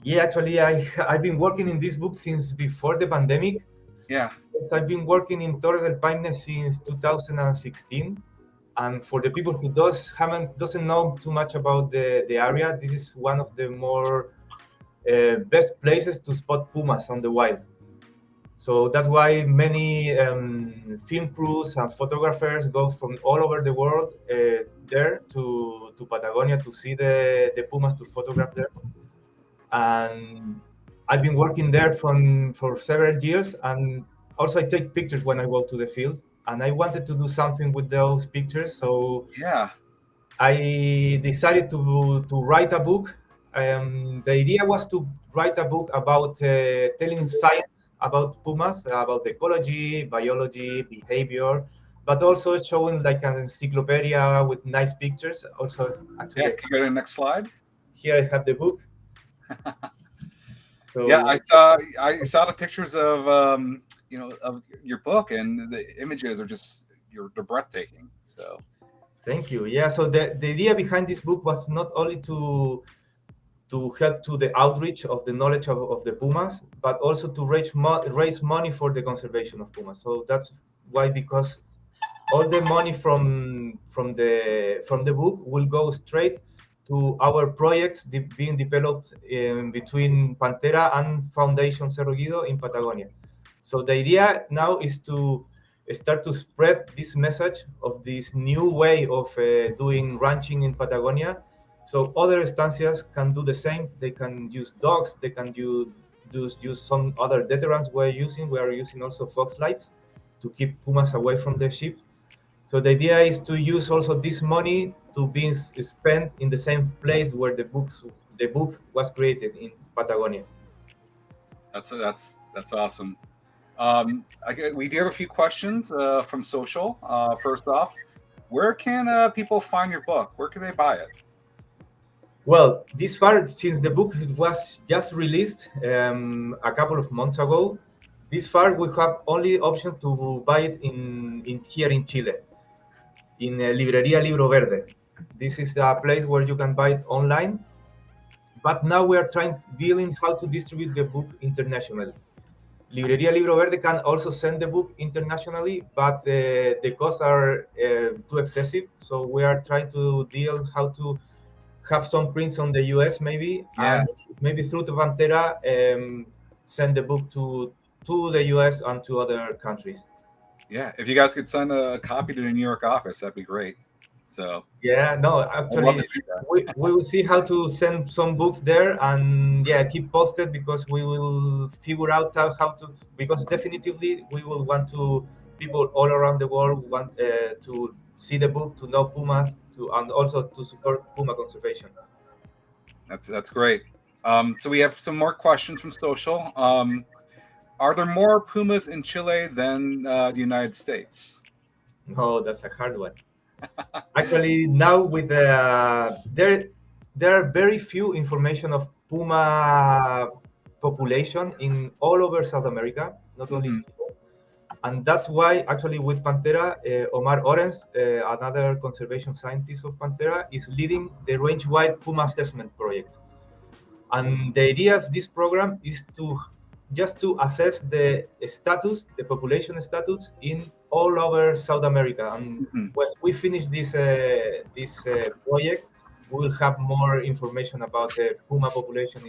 Yeah, actually, I've been working in this book since before the pandemic. Yeah. I've been working in Torres del Paine since 2016. And for the people who doesn't know too much about the area, this is one of the more best places to spot pumas on the wild. So that's why many film crews and photographers go from all over the world there to Patagonia to see the pumas, to photograph there. And I've been working there for several years, and also I take pictures when I go to the field. And I wanted to do something with those pictures, so Yeah. I decided to write a book. The idea was to write a book about telling science about pumas, about ecology, biology, behavior, but also showing like an encyclopedia with nice pictures. Also, actually, Yeah. Can you go to the next slide? here I have the book. So, Yeah, I saw the pictures of of your book, and the images are just they're breathtaking. So thank you. Yeah, so the idea behind this book was not only to help to the outreach of the knowledge of the pumas, but also to raise money for the conservation of pumas. So that's why, because all the money from the book will go straight to our projects being developed between Panthera and Foundation Cerro Guido in Patagonia. So the idea now is to start to spread this message of this new way of doing ranching in Patagonia. So other estancias can do the same. They can use dogs. They can use some other deterrents we're using. We are using also fox lights to keep pumas away from the sheep. So the idea is to use also this money to be spent in the same place where the book was created, in Patagonia. that's awesome. We do have a few questions from social. First off, where can people find your book? Where can they buy it? Well, this far, since the book was just released a couple of months ago, this far we have only option to buy it in here in Chile, in Librería Libro Verde. This is a place where you can buy it online. But now we are dealing how to distribute the book internationally. Librería Libro Verde can also send the book internationally, but the costs are too excessive. So we are trying to deal how to have some prints on the US maybe, and maybe through the Panthera send the book to the US and to other countries. Yeah, if you guys could send a copy to the New York office, that'd be great. So yeah, no, actually, we will see how to send some books there, and keep posted, because we will figure out how to, because definitively we will want to, people all around the world want to see the book, to know pumas, and also to support puma conservation. That's great. So we have some more questions from social. Are there more pumas in Chile than the United States? Oh, that's a hard one. Actually, now with there are very few information of puma population in all over South America, not only in Chile. And that's why, actually, with Panthera, Omar Orens, another conservation scientist of Panthera, is leading the range-wide Puma Assessment Project. And the idea of this program is to assess the status, the population status in all over South America. And when we finish this project, we will have more information about the Puma population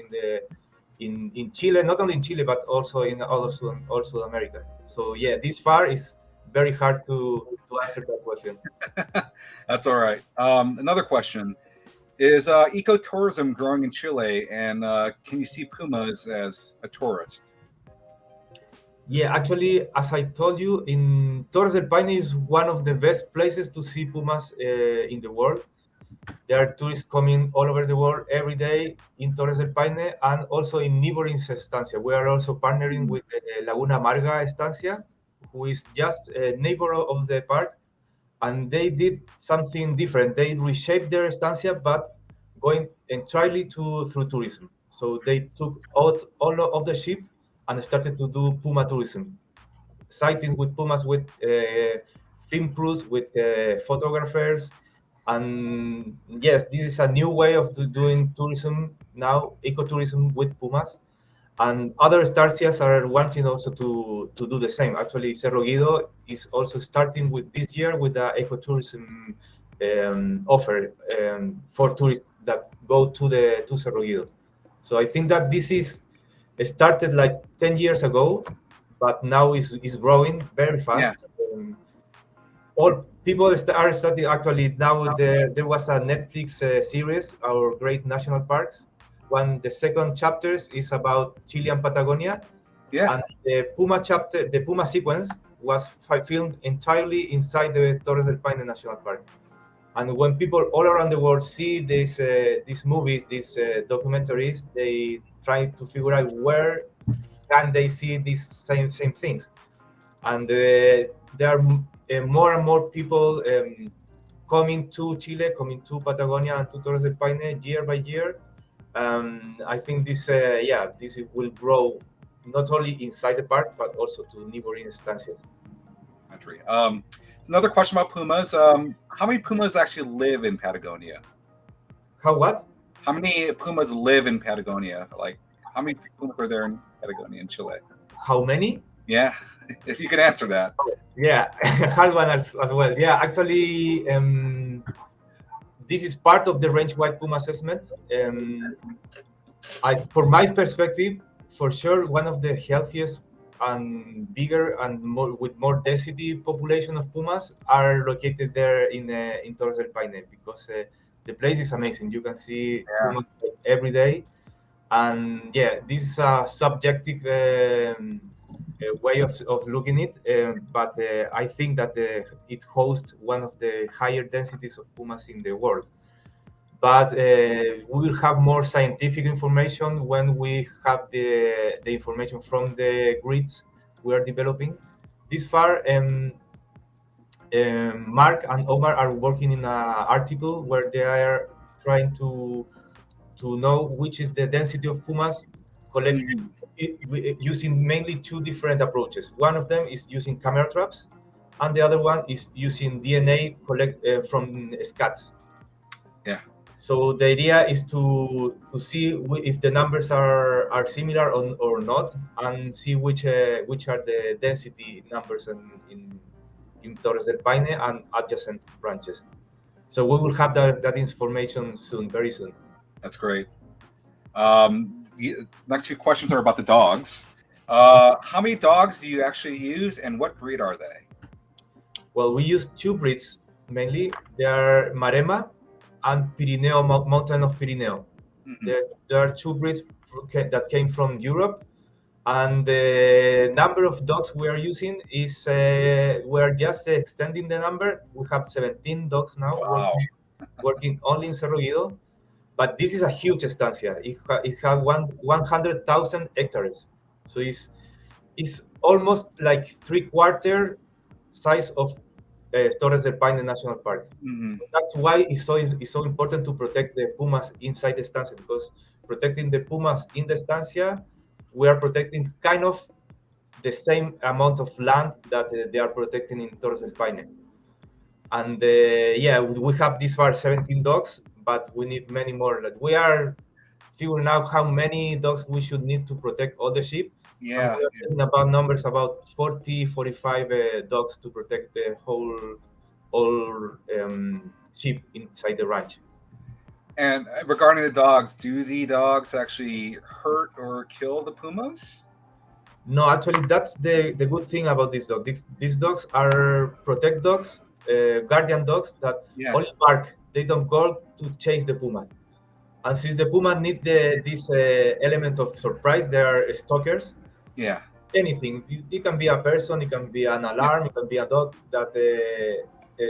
in Chile, not only in Chile, but also in all South America. So this far is very hard to answer that question. That's all right. Another question. Is ecotourism growing in Chile, and can you see pumas as a tourist? Yeah, actually, as I told you, in Torres del Paine is one of the best places to see pumas in the world. There are tourists coming all over the world every day in Torres del Paine, and also in neighboring estancia. We are also partnering with Laguna Amarga Estancia, who is just a neighbor of the park, and they did something different. They reshaped their estancia, but going entirely through tourism. So they took out all of the sheep and started to do puma tourism, sightings with pumas, with film crews, with photographers. And yes, this is a new way of doing tourism now, ecotourism with pumas. And other estancias are wanting also to do the same. Actually, Cerro Guido is also starting with this year with the ecotourism offer for tourists that go to Cerro Guido. So I think that this is started like 10 years ago, but now is growing very fast. All people are studying. Actually, now there was a Netflix series, Our Great National Parks. The second chapters is about Chile and Patagonia. Yeah. And the Puma sequence was filmed entirely inside the Torres del Paine National Park. And when people all around the world see these movies, these documentaries, they try to figure out where can they see these same things. And there are more and more people coming to Chile, coming to Patagonia and to Torres del Paine year by year. I think this will grow not only inside the park but also to neighboring estancias. Another question about pumas. How many pumas actually live in Patagonia? How what? How many pumas live in Patagonia? Like, how many pumas are there in Patagonia, in Chile? How many? Yeah, if you could answer that. Yeah, hard one as well. Yeah, actually, this is part of the range-wide puma assessment. From my perspective, for sure, one of the healthiest and bigger and with more density population of pumas are located there in Torres del Paine, because the place is amazing. You can see pumas every day, and this is a subjective way of looking at it, but I think that it hosts one of the higher densities of pumas in the world. But we will have more scientific information when we have the information from the grids we are developing. This far, Mark and Omar are working in an article where they are trying to know which is the density of pumas collected using mainly two different approaches. One of them is using camera traps, and the other one is using DNA from scats. Yeah. So the idea is to see if the numbers are similar or not, and see which are the density numbers in Torres del Paine and adjacent branches. So we will have that information soon, very soon. That's great. The next few questions are about the dogs. How many dogs do you actually use, and what breed are they? Well, we use two breeds mainly. They are Maremma and Pyreneo, Mountain of Pyreneo. Mm-hmm. There are two breeds that came from Europe, and the number of dogs we are using is we are just extending the number. We have 17 dogs now. Wow. working only in Cerro Guido. But this is a huge estancia. It has 100,000 hectares. So it's almost like 3/4 size of Torres del Paine National Park. Mm-hmm. So that's why it's so important to protect the pumas inside the estancia, because protecting the pumas in the estancia, we are protecting kind of the same amount of land that they are protecting in Torres del Paine. And we have this far 17 dogs, but we need many more. Like, we are figuring out how many dogs we should need to protect all the sheep. Yeah. And we are talking about numbers about 40, 45 dogs to protect the all sheep inside the ranch. And regarding the dogs, do the dogs actually hurt or kill the pumas? No, actually, that's the good thing about these dogs. These dogs are protect dogs, guardian dogs that only bark. They don't go to chase the puma. And since the puma need this element of surprise, they are stalkers. Yeah. Anything. It can be a person, it can be an alarm, it can be a dog that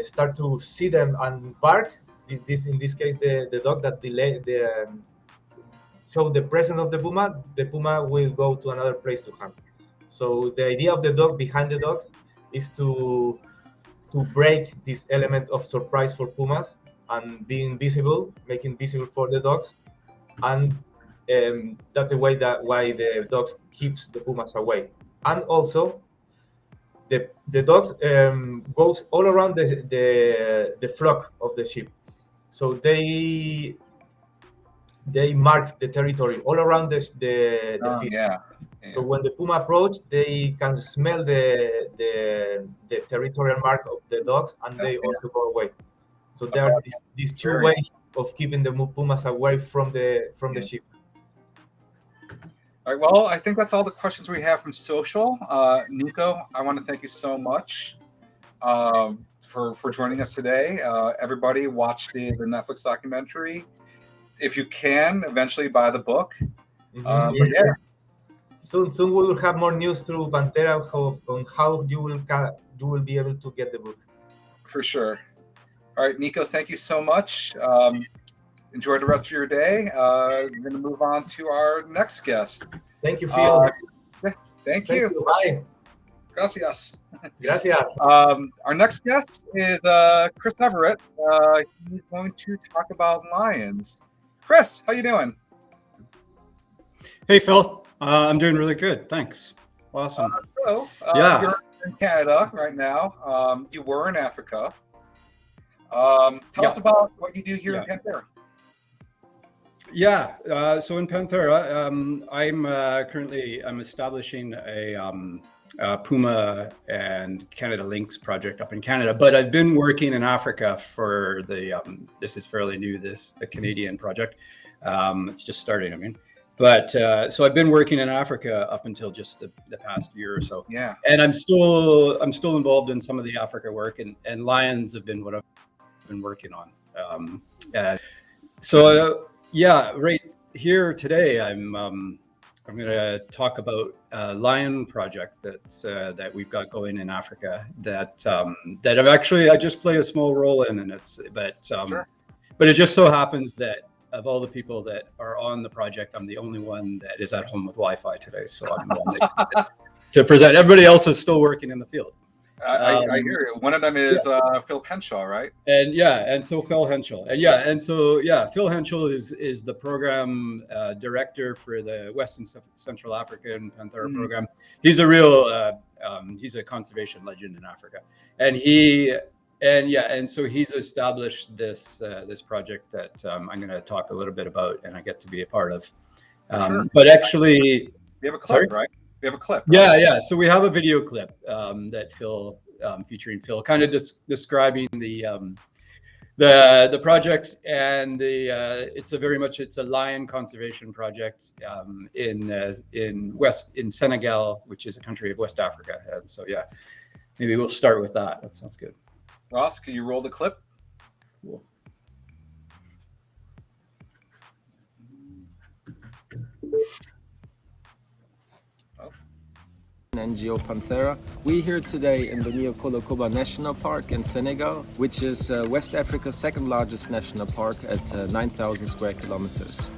start to see them and bark. In this case, the dog that show the presence of the puma will go to another place to hunt. So the idea of the dog behind the dogs is to break this element of surprise for pumas and being visible, making visible for the dogs, and that's the way why the dogs keeps the pumas away. And also, the dogs goes all around the flock of the sheep, so they mark the territory all around the field. Yeah. So when the puma approach, they can smell the territorial mark of the dogs, and they also go away. So there are these two ways of keeping the pumas away from the sheep. All right, well, I think that's all the questions we have from social. Nico, I want to thank you so much for joining us today. Everybody watch the Netflix documentary. If you can, eventually buy the book. But yeah. Soon we will have more news through Panthera on how you will be able to get the book. For sure. All right, Nico, thank you so much. Enjoy the rest of your day. We're going to move on to our next guest. Thank you, Phil. Thank you. Bye. Gracias. Gracias. Our next guest is Chris Everatt. He's going to talk about lions. Chris, how you doing? Hey, Phil. I'm doing really good. Thanks. Awesome. Yeah. You're in Canada right now. You were in Africa. Tell us about what you do here in Panthera. Yeah. So in Panthera, I'm establishing a Puma and Canada Lynx project up in Canada, but I've been working in Africa for this is fairly new, the Canadian project. It's just starting, I mean. But so I've been working in Africa up until just the past year or so. Yeah. And I'm still involved in some of the Africa work, and lions have been what I've been working on. Right here today, I'm going to talk about a lion project that we've got going in Africa that I just play a small role in, and but it just so happens that of all the people that are on the project, I'm the only one that is at home with Wi-Fi today. So I'm the one that to present. Everybody else is still working in the field. I hear you. One of them is Phil Henshaw, right? And so Phil Henshaw. Phil Henshaw is the program director for the West and Central African Panthera program. He's a real he's a conservation legend in Africa, and so he's established this project that I'm going to talk a little bit about, and I get to be a part of. But actually, we have a clip, right? We have a clip. Right? Yeah. So we have a video clip that Phil, featuring Phil, kind of describing the project, and it's a lion conservation project in Senegal, which is a country of West Africa. And so maybe we'll start with that. That sounds good. Ross, can you roll the clip? Cool. NGO Panthera. We're here today in the Niokolo-Koba National Park in Senegal, which is West Africa's second largest national park at 9,000 square kilometers.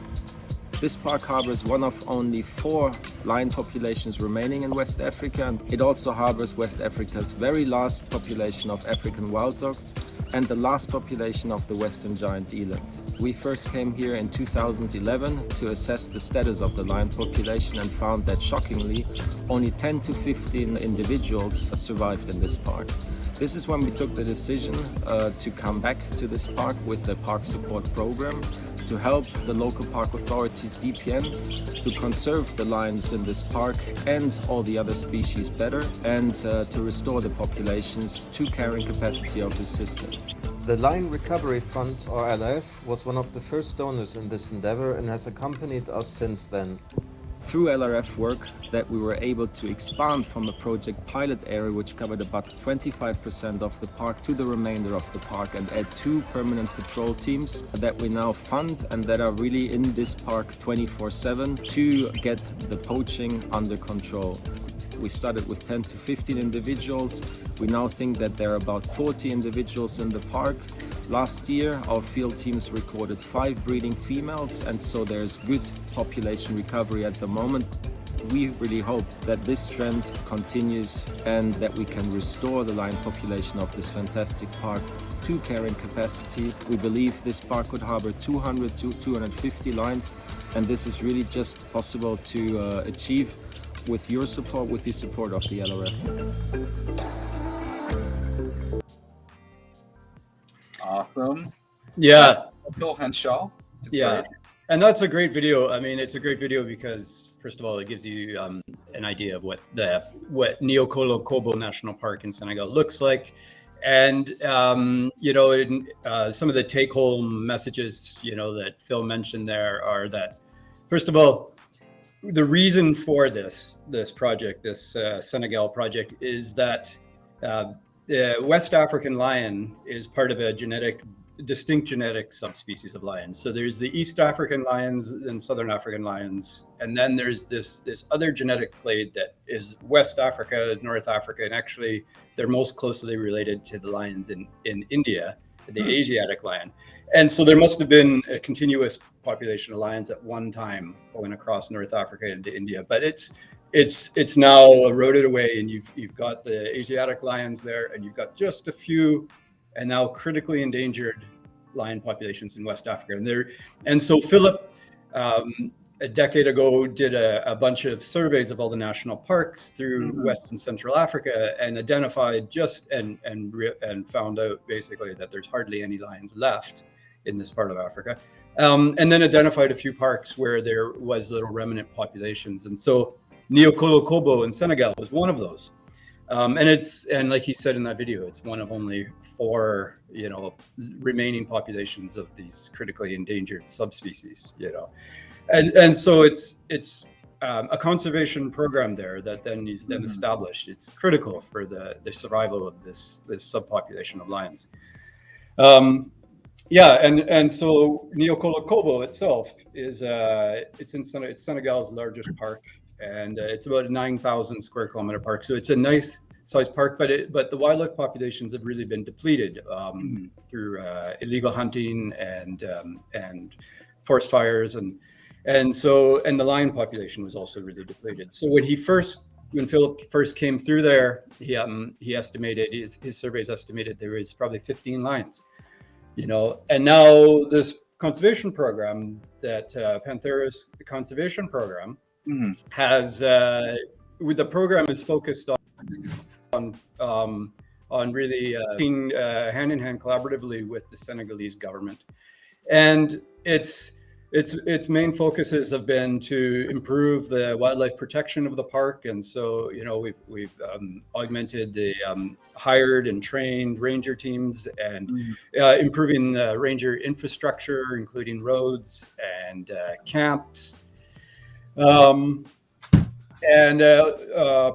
This park harbors one of only 4 lion populations remaining in West Africa, and it also harbors West Africa's very last population of African wild dogs and the last population of the western giant eland. We first came here in 2011 to assess the status of the lion population and found that, shockingly, only 10 to 15 individuals survived in this park. This is when we took the decision to come back to this park with the park support program to help the local park authorities, DPN, to conserve the lions in this park and all the other species better, and to restore the populations to carrying capacity of this system. The Lion Recovery Fund, or LRF, was one of the first donors in this endeavor and has accompanied us since then. Through LRF work that we were able to expand from a project pilot area which covered about 25% of the park to the remainder of the park, and add 2 permanent patrol teams that we now fund and that are really in this park 24/7 to get the poaching under control. We started with 10 to 15 individuals. We now think that there are about 40 individuals in the park. Last year, our field teams recorded 5 breeding females, and so there's good population recovery at the moment. We really hope that this trend continues and that we can restore the lion population of this fantastic park to carrying capacity. We believe this park could harbor 200 to 250 lions, and this is really just possible to achieve with your support, with the support of the LRF. Awesome. Yeah. Phil Henshaw. Great. And that's a great video. I mean, it's a great video because, first of all, it gives you an idea of what Niokolo-Koba National Park in Senegal looks like. And, some of the take-home messages, that Phil mentioned there are that, first of all, the reason for this project, this Senegal project, is that the West African lion is part of a distinct genetic subspecies of lions. So there's the East African lions and Southern African lions, and then there's this other genetic clade that is West Africa, North Africa, and actually they're most closely related to the lions in India, the Asiatic lion. And so there must have been a continuous population of lions at one time going across North Africa into India, but it's now eroded away, and you've got the Asiatic lions there, and you've got just a few and now critically endangered lion populations in West Africa. And so Philip, a decade ago, did a bunch of surveys of all the national parks through West and Central Africa, and identified and found out basically that there's hardly any lions left in this part of Africa. And then identified a few parks where there was little remnant populations. And so Niokolo-Kobo in Senegal was one of those. And like he said in that video, it's one of only 4, remaining populations of these critically endangered subspecies, and so it's a conservation program there that then is established. It's critical for the survival of this subpopulation of lions. And so Niokolo-Kobo itself is it's Senegal's largest park. And it's about a 9,000 square kilometer park. So it's a nice sized park, but the wildlife populations have really been depleted through illegal hunting and forest fires. And the lion population was also really depleted. So when Philip first came through there, he estimated, his surveys estimated there was probably 15 lions, and now this conservation program that Panthera's conservation program has the program is focused on really working hand in hand collaboratively with the Senegalese government, and its main focuses have been to improve the wildlife protection of the park. And so we've augmented the hired and trained ranger teams, and improving ranger infrastructure, including roads and camps. And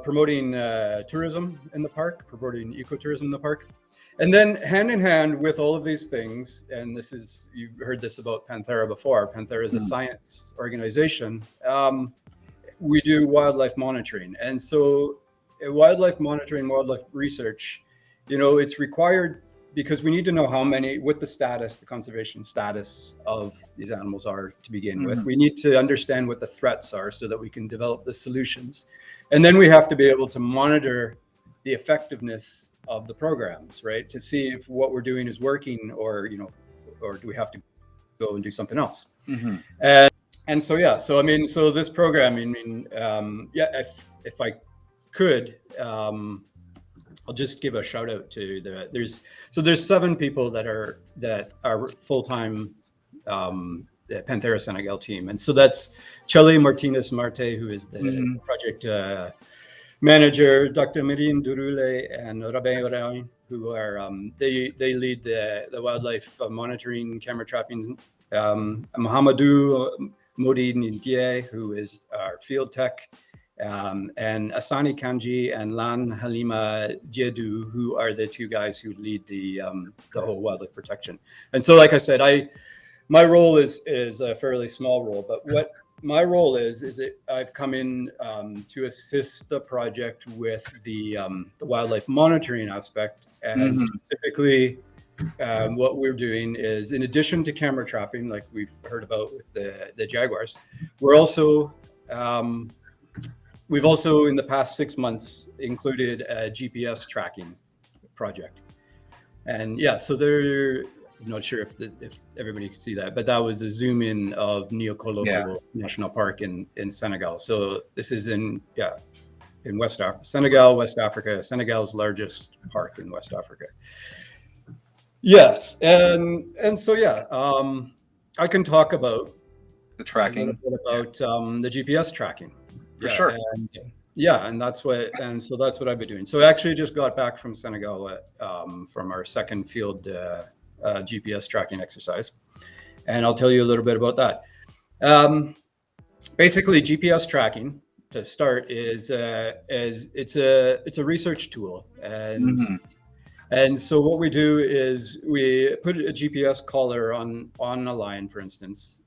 promoting tourism in the park, promoting ecotourism in the park. And then hand in hand with all of these things, and you've heard this about Panthera before, Panthera is a science organization, we do wildlife monitoring. And so wildlife monitoring, wildlife research, it's required because we need to know what the conservation status of these animals are to begin with. We need to understand what the threats are so that we can develop the solutions. And then we have to be able to monitor the effectiveness of the programs, right? To see if what we're doing is working, or do we have to go and do something else? So this program, if I could, I'll just give a shout out to there's 7 people that are full-time Panthera Senegal team. And so that's Chele Martinez Marte, who is the project manager, Dr. Marine Durule and Rabin Orain, who are they lead the wildlife monitoring, camera trapping. Mohamedou Modi Ndie, who is our field tech, and Asani Kanji and Lan Halima Diedu, who are the 2 guys who lead the whole wildlife protection. And so, like I said, my role is a fairly small role, but what my role is I've come in to assist the project with the wildlife monitoring aspect, and specifically what we're doing is, in addition to camera trapping, like we've heard about with the Jaguars, we've also in the past 6 months included a GPS tracking project. And so I'm not sure if everybody can see that, but that was a zoom in of Niokolo National Park in Senegal. So this is in West Africa, Senegal's largest park in West Africa. Yes, and so I can talk about the tracking, about the GPS tracking. For sure. And that's what I've been doing. So I actually just got back from Senegal from our second field GPS tracking exercise, and I'll tell you a little bit about that. basically GPS tracking to start is it's a research tool, and so what we do is we put a GPS collar on a lion, for instance,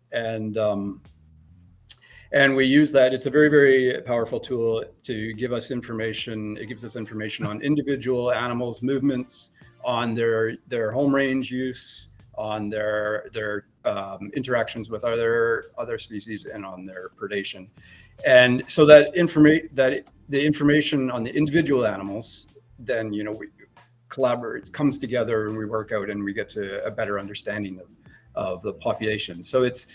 and we use that. It's a very, very powerful tool to give us information. It gives us information on individual animals' movements, on their home range use, on their interactions with other species, and on their predation. And so that the information on the individual animals, then we collaborate, comes together, and we work out, and we get to a better understanding of the population. So it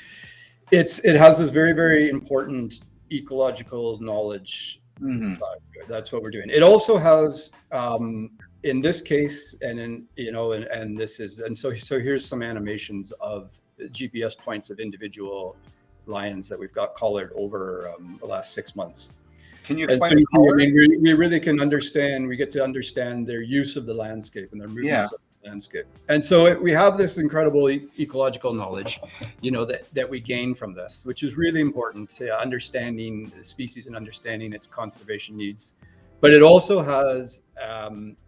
has this very, very important ecological knowledge side to it. That's what we're doing. It also has, in this case, so here's some animations of GPS points of individual lions that we've got collared over the last 6 months. Can you explain? We really can understand. We get to understand their use of the landscape and their movements of the landscape. And so we have this incredible ecological knowledge, that we gain from this, which is really important to understanding the species and understanding its conservation needs. But it also has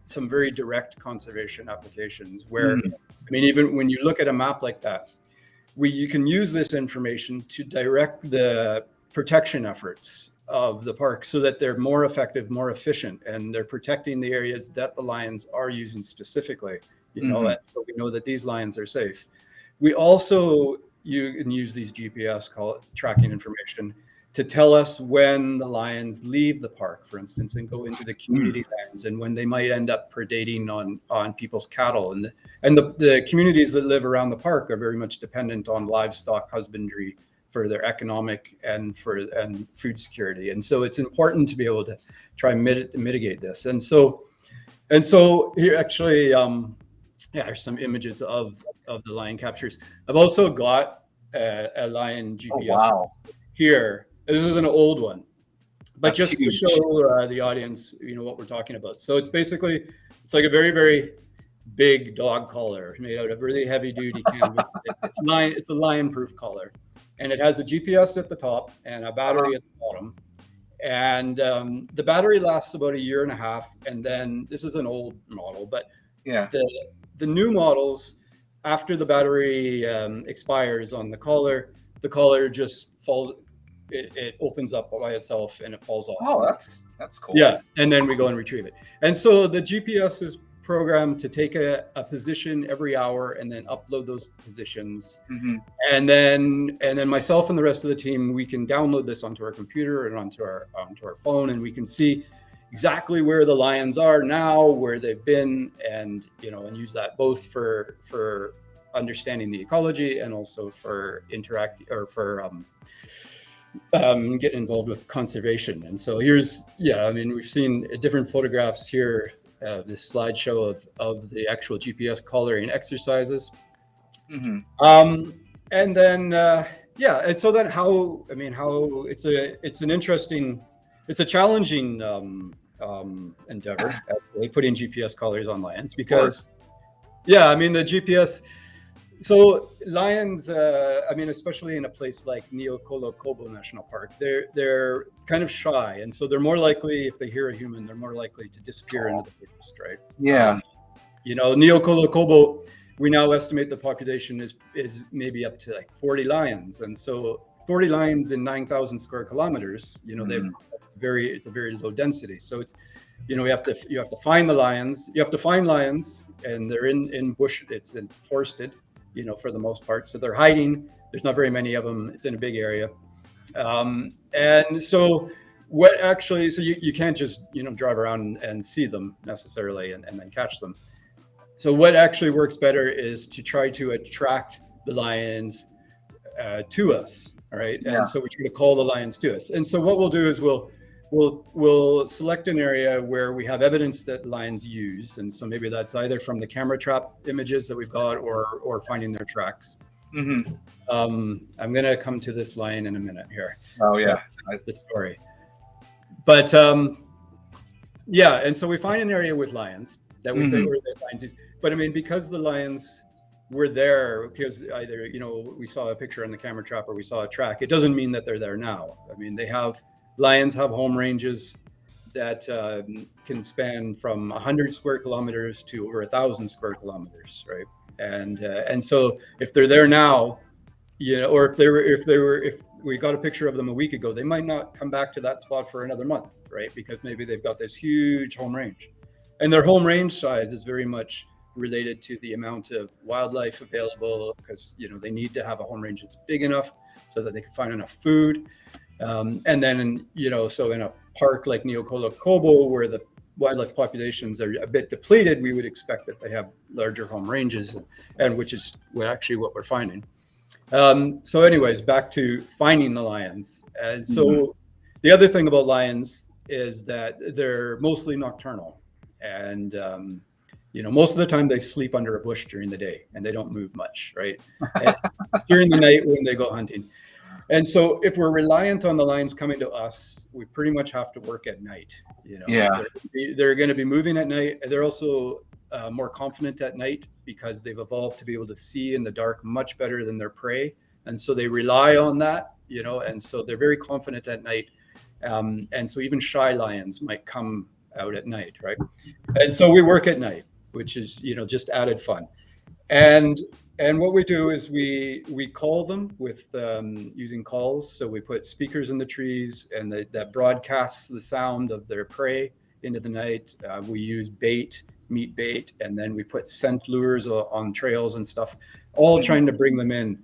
some very direct conservation applications where, even when you look at a map like that, you can use this information to direct the protection efforts of the park so that they're more effective, more efficient, and they're protecting the areas that the lions are using specifically, and so we know that these lions are safe. We also, you can use these GPS tracking information to tell us when the lions leave the park, for instance, and go into the community lands, and when they might end up predating on people's cattle. And the communities that live around the park are very much dependent on livestock husbandry for their economic and food security. And so it's important to be able to try and mitigate this. And so here actually, there's some images of the lion captures. I've also got a lion GPS here. This is an old one, but that's just huge. To show the audience, what we're talking about. So it's like a very, very big dog collar made out of really heavy duty canvas. It's a lion-proof collar, and it has a GPS at the top and a battery at the bottom. And the battery lasts about 1.5 years. And then this is an old model, but the new models, after the battery expires on the collar just falls. It opens up by itself and it falls off. Oh, that's cool. Yeah, and then we go and retrieve it. And so the GPS is programmed to take a position every hour and then upload those positions. And then myself and the rest of the team, we can download this onto our computer and onto our phone, and we can see exactly where the lions are now, where they've been, and and use that both for understanding the ecology and also for getting involved with conservation. And so we've seen different photographs here, this slideshow of the actual GPS collaring exercises. And then and so then how it's a challenging endeavor, actually, putting GPS collars on lions, because the GPS. So lions, especially in a place like Nicolás National Park, they're kind of shy, and so they're more likely, if they hear a human, they're more likely to disappear into the forest, right? Yeah. Nicolás, we now estimate the population is maybe up to like 40 lions, and so 40 lions in 9,000 square kilometers. It's a very low density. So it's you have to find the lions. You have to find lions, and they're in bush. It's forested. For the most part. So they're hiding. There's not very many of them. It's in a big area. And so you can't just, drive around and see them necessarily and then catch them. So what actually works better is to try to attract the lions to us. All right. Yeah. And so we try to call the lions to us. And so what we'll do is we'll select an area where we have evidence that lions use, and so maybe that's either from the camera trap images that we've got or finding their tracks. I'm gonna come to this lion in a minute here. Oh yeah, the story. But and so we find an area with lions that we think where the lions use. But because the lions we're there because either, we saw a picture on the camera trap or we saw a track. It doesn't mean that they're there now. I mean, lions have home ranges that can span from 100 square kilometers to over 1,000 square kilometers, right? And so if they're there now, or if we got a picture of them a week ago, they might not come back to that spot for another month, right? Because maybe they've got this huge home range, and their home range size is very much related to the amount of wildlife available, because they need to have a home range that's big enough so that they can find enough food. And then so in a park like Niocolo-Kobo, where the wildlife populations are a bit depleted, we would expect that they have larger home ranges, and which is actually what we're finding. So anyways, back to finding the lions. And so the other thing about lions is that they're mostly nocturnal, and most of the time they sleep under a bush during the day and they don't move much, right? And during the night when they go hunting. And so if we're reliant on the lions coming to us, we pretty much have to work at night. They're going to be moving at night. They're also more confident at night because they've evolved to be able to see in the dark much better than their prey. And so they rely on that, and so they're very confident at night. And so even shy lions might come out at night, right? And so we work at night, which is, just added fun. And what we do is we call them with using calls. So we put speakers in the trees, and that broadcasts the sound of their prey into the night. We use meat bait, and then we put scent lures on trails and stuff, all trying to bring them in.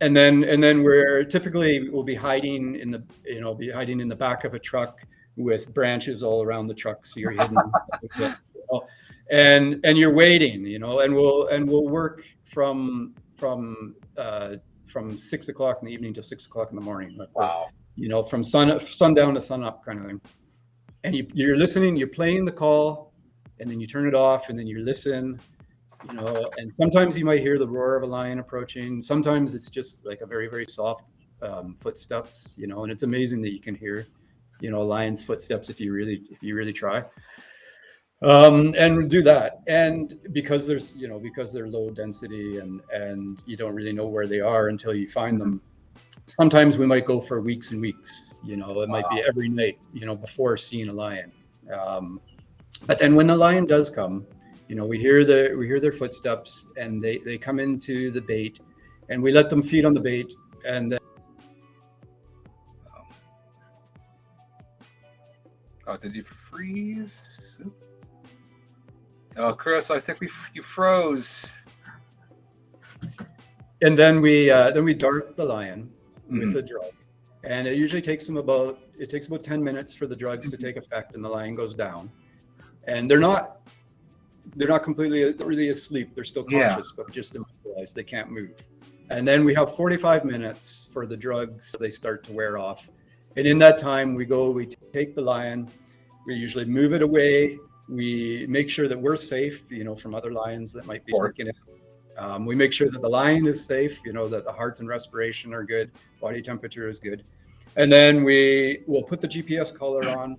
And then we'll be hiding in the back of a truck with branches all around the truck, so you're hidden. And you're waiting, and we'll work from 6 o'clock in the evening to 6 o'clock in the morning. Wow. From sundown to sunup kind of thing. And you're listening, you're playing the call, and then you turn it off, and then you listen, and sometimes you might hear the roar of a lion approaching. Sometimes it's just like a very, very soft footsteps, and it's amazing that you can hear, a lion's footsteps if you really try. And do that. And because they're low density and you don't really know where they are until you find them. Sometimes we might go for weeks and weeks, it might be every night, before seeing a lion. But then when the lion does come, we hear their footsteps, and they come into the bait, and we let them feed on the bait. And then did you freeze? Oh, Chris, I think you froze. And then we dart the lion with a drug, and it usually takes about 10 minutes for the drugs to take effect, and the lion goes down. And they're not completely really asleep. They're still conscious, but just immobilized. They can't move. And then we have 45 minutes for the drugs, so they start to wear off. And in that time, we take the lion. We usually move it away. We make sure that we're safe, from other lions that might be sneaking in. We make sure that the lion is safe, that the heart and respiration are good, body temperature is good. And then we'll put the GPS collar on.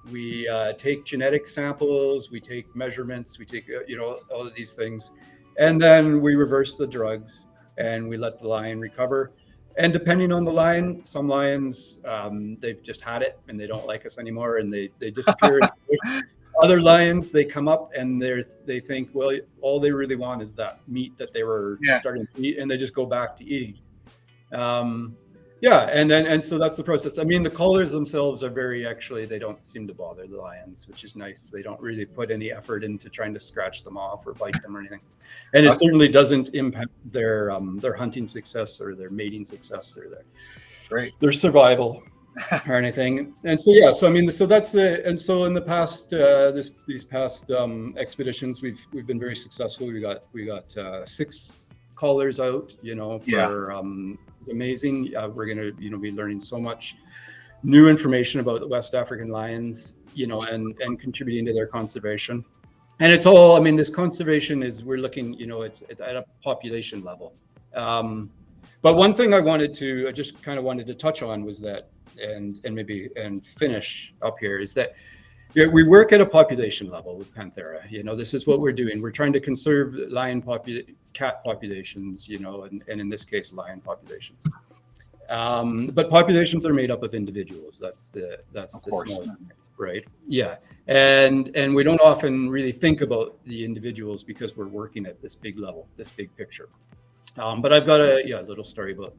We take genetic samples, we take measurements, we take, all of these things. And then we reverse the drugs, and we let the lion recover. And depending on the lion, some lions, they've just had it and they don't like us anymore, and they disappear. Other lions, they come up and they think, well, all they really want is that meat that they were starting to eat, and they just go back to eating. And so that's the process. I mean, the collars themselves are they don't seem to bother the lions, which is nice. They don't really put any effort into trying to scratch them off or bite them or anything. And it certainly doesn't impact their hunting success or their mating success or their survival or anything. And so that's and so in the past these past expeditions, we've been very successful. We got 6 collars out, for amazing. We're going to be learning so much new information about the West African lions, and contributing to their conservation. And it's all, this conservation we're looking, it's at a population level. But one thing I just kind of wanted to touch on was that, and finish up here, is that Yeah, we work at a population level with Panthera. You know, this is what we're doing. We're trying to conserve cat populations, you know, and in this case, lion populations. But populations are made up of individuals. That's the small, right? Yeah, and we don't often really think about the individuals because we're working at this big level, this big picture. But I've got a little story about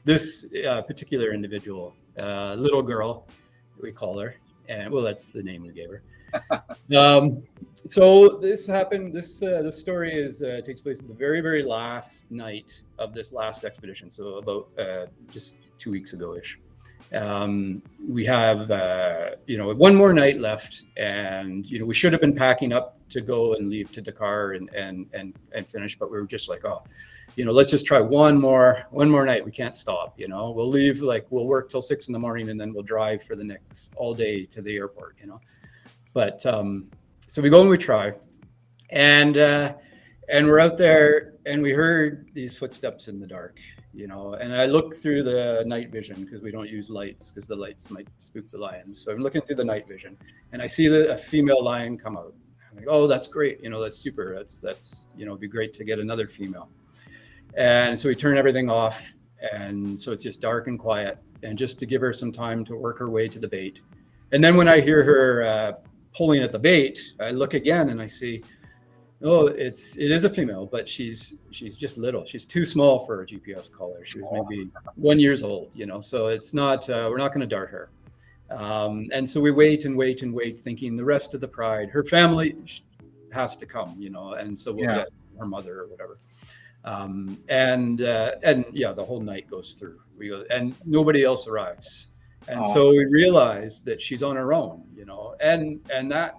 this particular individual, little girl, we call her. And well, that's the name we gave her. So this happened. This story takes place the very, very last night of this last expedition. So about just 2 weeks ago-ish. We have one more night left, and we should have been packing up to go and leave to Dakar and finish, but we were just like, let's just try one more night. We can't stop. We'll leave, we'll work till 6 a.m, and then we'll drive for the next all day to the airport. But so we go and we try, and we're out there, and we heard these footsteps in the dark. And I look through the night vision because we don't use lights because the lights might spook the lions. So I'm looking through the night vision, and I see a female lion come out. I'm like, oh, that's great. That's super. That's it'd be great to get another female. And so we turn everything off, and so it's just dark and quiet, and just to give her some time to work her way to the bait. And then when I hear her pulling at the bait, I look again and I see, it is a female, but she's just little. She's too small for a GPS collar. She was maybe 1 year old, so it's not, we're not going to dart her. And so we wait and wait and wait, thinking the rest of the pride, her family has to come, and so we'll get her mother or whatever. The whole night goes through. We go, and nobody else arrives. And so we realize that she's on her own, and that,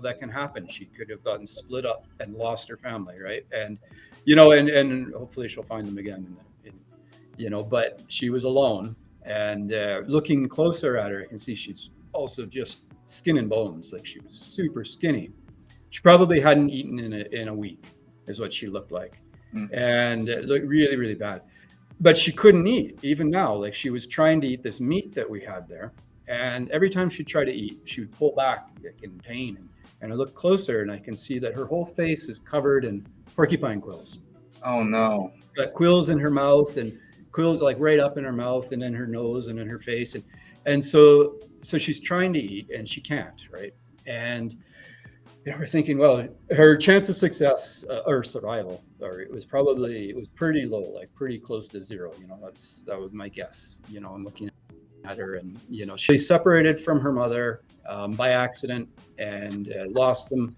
that can happen. She could have gotten split up and lost her family. Right. And, and hopefully she'll find them again, but she was alone, and looking closer at her, I can see she's also just skin and bones. Like, she was super skinny. She probably hadn't eaten in a week is what she looked like. And it looked really, really bad. But she couldn't eat even now. Like, she was trying to eat this meat that we had there. And every time she'd try to eat, she would pull back in pain. And I look closer and I can see that her whole face is covered in porcupine quills. Oh, no. She's got quills in her mouth, and quills right up in her mouth and in her nose and in her face. And so she's trying to eat and she can't, right? And we're thinking, well, her chance of success or survival, it was pretty low, like pretty close to zero. That was my guess. I'm looking at her, and she separated from her mother by accident and lost them,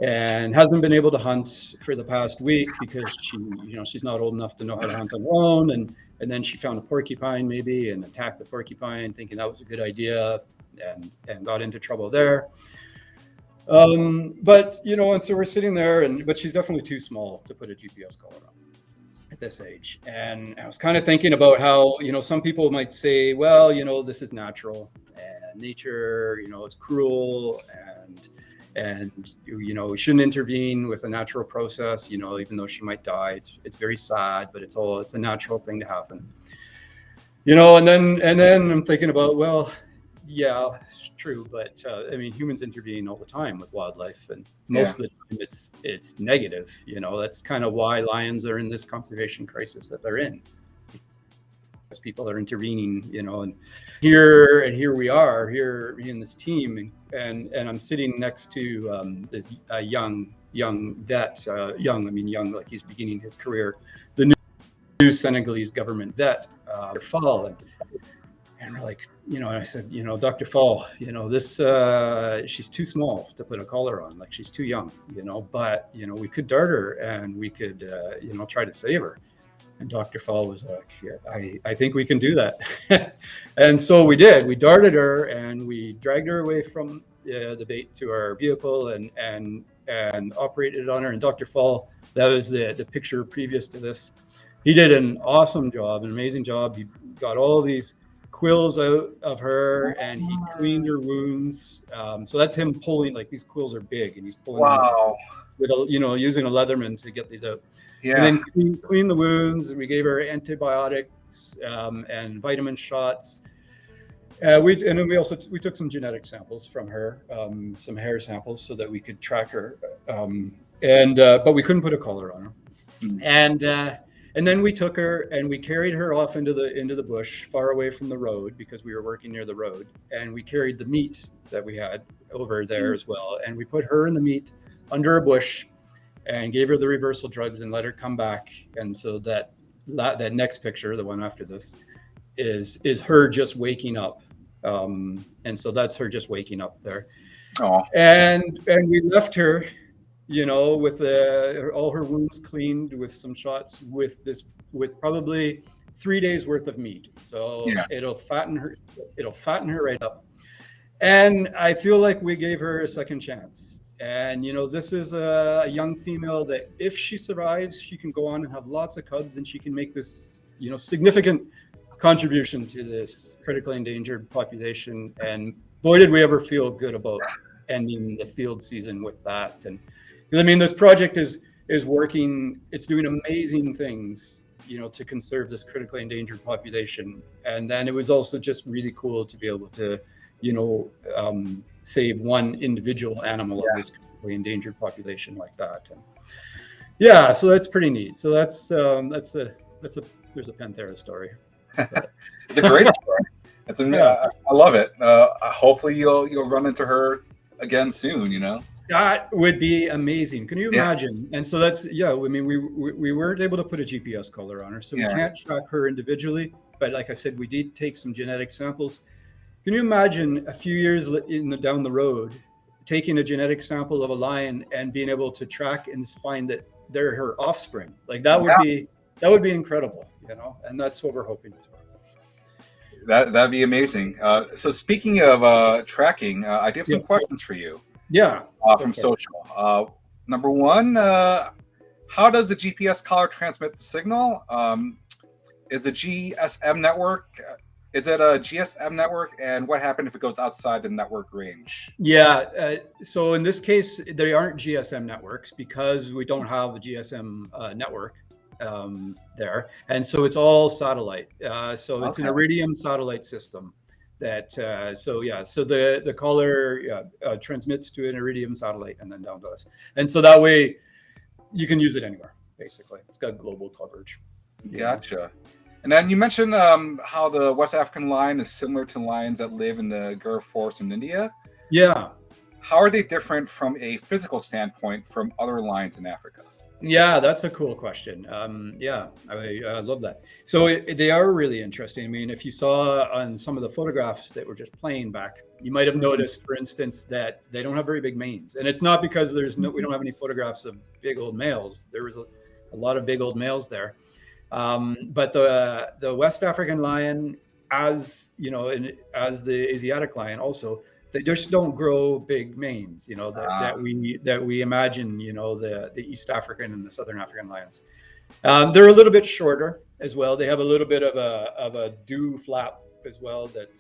and hasn't been able to hunt for the past week because she's not old enough to know how to hunt on her own. And then she found a porcupine maybe and attacked the porcupine, thinking that was a good idea, and got into trouble there. But and so we're sitting there, but she's definitely too small to put a GPS collar on at this age. And I was kind of thinking about how, some people might say, well, this is natural, and nature, it's cruel, and we shouldn't intervene with a natural process, even though she might die. It's very sad, but it's a natural thing to happen. And then I'm thinking about, well, yeah, it's true, but humans intervene all the time with wildlife, and most of the time it's negative. That's kind of why lions are in this conservation crisis that they're in, because people are intervening. And here we are, here in this team, and I'm sitting next to this young vet, young, like he's beginning his career, the new Senegalese government vet, Fall, and we're like. And I said, Dr. Fall, this, she's too small to put a collar on, like she's too young, but, we could dart her and we could, try to save her. And Dr. Fall was like, I think we can do that. And so we did. We darted her and we dragged her away from the bait to our vehicle and operated on her. And Dr. Fall, that was the picture previous to this. He did an awesome job, an amazing job. He got all these quills out of her, and he cleaned her wounds. So that's him pulling, like, these quills are big, and he's pulling them with using a Leatherman to get these out. And then clean the wounds. We gave her antibiotics and vitamin shots. And then we took some genetic samples from her, some hair samples, so that we could track her. But we couldn't put a collar on her. And then we took her and we carried her off into the bush, far away from the road, because we were working near the road. And we carried the meat that we had over there as well. And we put her in the meat under a bush and gave her the reversal drugs and let her come back. And so that next picture, the one after this, is her just waking up. And so that's her just waking up there. Oh. And we left her, with all her wounds cleaned, with some shots, with probably 3 days worth of meat. So it'll fatten her right up. And I feel like we gave her a second chance. And this is a young female that, if she survives, she can go on and have lots of cubs, and she can make this significant contribution to this critically endangered population. And boy, did we ever feel good about ending the field season with that. And this project is working. It's doing amazing things, to conserve this critically endangered population. And then it was also just really cool to be able to, save one individual animal of this critically endangered population like that. And so that's pretty neat. So there's a Panthera story. It's a great story. I love it. Hopefully you'll run into her again soon. That would be amazing. Can you imagine? And so that's we weren't able to put a GPS collar on her, so we can't track her individually. But like I said, we did take some genetic samples. Can you imagine a few years down the road taking a genetic sample of a lion and being able to track and find that they're her offspring? Like that would be incredible, and that's what we're hoping for. That'd be amazing. So speaking of tracking, I do have some questions for you. Yeah. From social. Number one, how does the GPS collar transmit the signal? Is the GSM network? Is it a GSM network? And what happened if it goes outside the network range? So in this case, they aren't GSM networks because we don't have a GSM network there. And so it's all satellite. So it's an Iridium satellite system that, so the collar transmits to an Iridium satellite and then down to us. And so that way you can use it anywhere, basically. It's got global coverage. Gotcha. And then you mentioned how the West African lion is similar to lions that live in the Gir forest in India. Yeah. How are they different from a physical standpoint from other lions in Africa? Yeah, that's a cool question. I love that. So they are really interesting. If you saw on some of the photographs that were just playing back, you might have noticed, for instance, that they don't have very big manes. And it's not because we don't have any photographs of big old males. There was a lot of big old males there. But the West African lion, as as the Asiatic lion, also they just don't grow big manes. That we imagine. The East African and the Southern African lions. They're a little bit shorter as well. They have a little bit of a dew flap as well that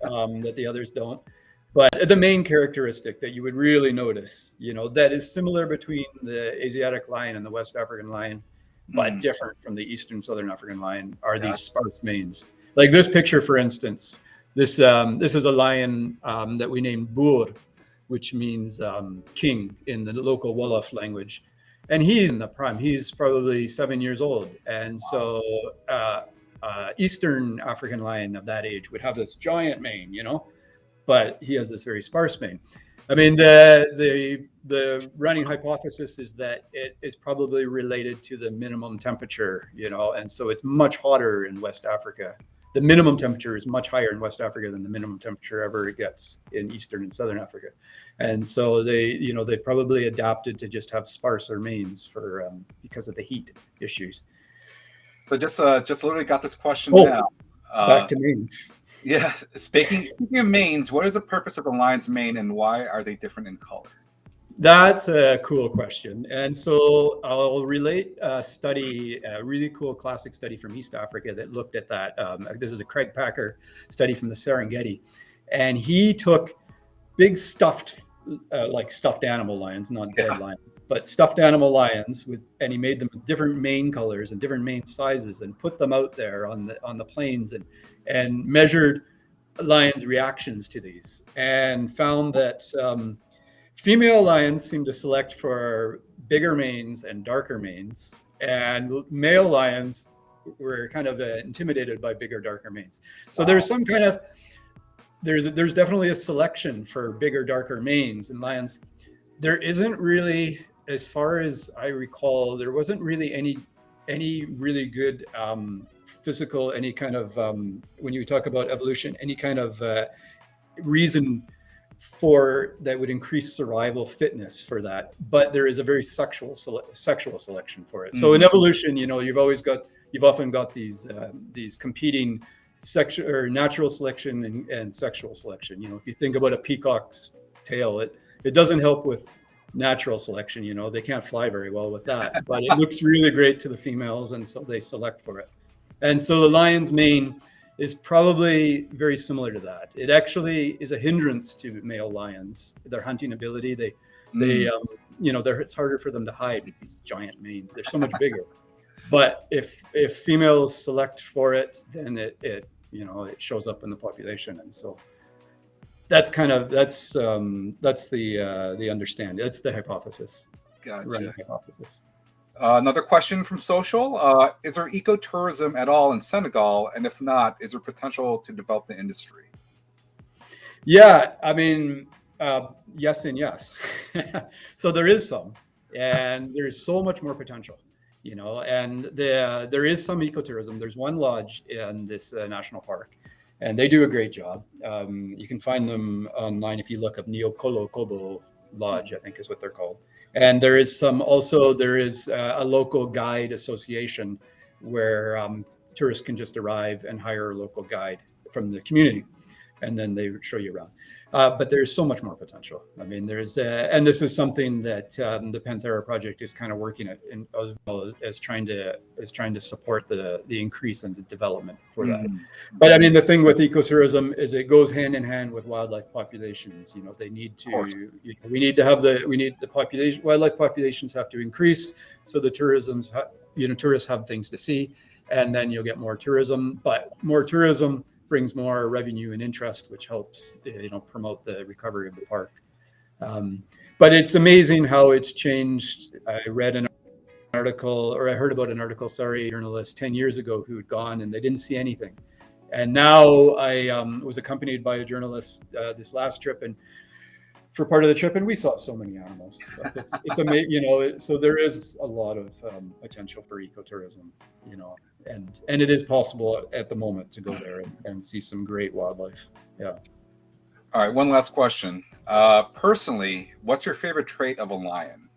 that the others don't. But the main characteristic that you would really notice, that is similar between the Asiatic lion and the West African lion, but different from the Eastern Southern African lion, are these sparse manes. Like this picture, for instance, this is a lion that we named Boer, which means king in the local Wolof language. And he's in the prime. He's probably 7 years old. And so Eastern African lion of that age would have this giant mane, but he has this very sparse mane. The running hypothesis is that it is probably related to the minimum temperature, and so it's much hotter in West Africa. The minimum temperature is much higher in West Africa than the minimum temperature ever gets in Eastern and Southern Africa. And so they probably adapted to just have sparser manes because of the heat issues. So just literally got this question now. Back to manes. Yeah, speaking of manes, what is the purpose of a lion's mane and why are they different in color? That's a cool question. And so I'll relate a really cool classic study from East Africa that looked at that. This is a Craig Packer study from the Serengeti. And he took big stuffed animal lions, not dead lions, but stuffed animal lions and he made them different mane colors and different mane sizes and put them out there on the plains and measured lions' reactions to these, and found that female lions seem to select for bigger manes and darker manes, and male lions were kind of intimidated by bigger, darker manes. So there's some kind of there's definitely a selection for bigger, darker manes in lions. There isn't really, as far as I recall, there wasn't really any really good physical, any kind of when you talk about evolution, any kind of reason for that would increase survival fitness for that. But there is a very sexual selection for it. So in evolution, you know, you've often got these competing sexual or natural selection and sexual selection. You know, if you think about a peacock's tail, it doesn't help with natural selection. You know, they can't fly very well with that, but it looks really great to the females, and so they select for it. And so the lion's mane is probably very similar to that. It actually is a hindrance to male lions, their hunting ability. They you know, it's harder for them to hide with these giant manes. They're so much bigger. But if females select for it, then it you know, it shows up in the population. And so that's the understanding. That's the hypothesis. Gotcha. Running hypothesis. Another question from social. Is there ecotourism at all in Senegal? And if not, is there potential to develop the industry? Yeah, I mean, yes and yes. So there is some, and there's so much more potential, you know, and there is some ecotourism. There's one lodge in this national park, and they do a great job. You can find them online if you look up Niokolo Kobo Lodge, I think is what they're called. And there is a local guide association where tourists can just arrive and hire a local guide from the community, and then they show you around. But there's so much more potential. I mean, and this is something that the Panthera project is kind of working at, as well as trying to support the increase in the development for that. But I mean, the thing with ecotourism is it goes hand in hand with wildlife populations. You know, they need to. We need the population. Wildlife populations have to increase, so the tourists have things to see, and then you'll get more tourism. But more tourism brings more revenue and interest, which helps, you know, promote the recovery of the park. But it's amazing how it's changed. I read an article, or I heard about an article, a journalist 10 years ago who had gone and they didn't see anything. And now I was accompanied by a journalist this last trip, and for part of the trip, and we saw so many animals. It's amazing, you know. So there is a lot of potential for ecotourism, you know, and it is possible at the moment to go there and see some great wildlife. Yeah. All right, one last question. Personally, what's your favorite trait of a lion?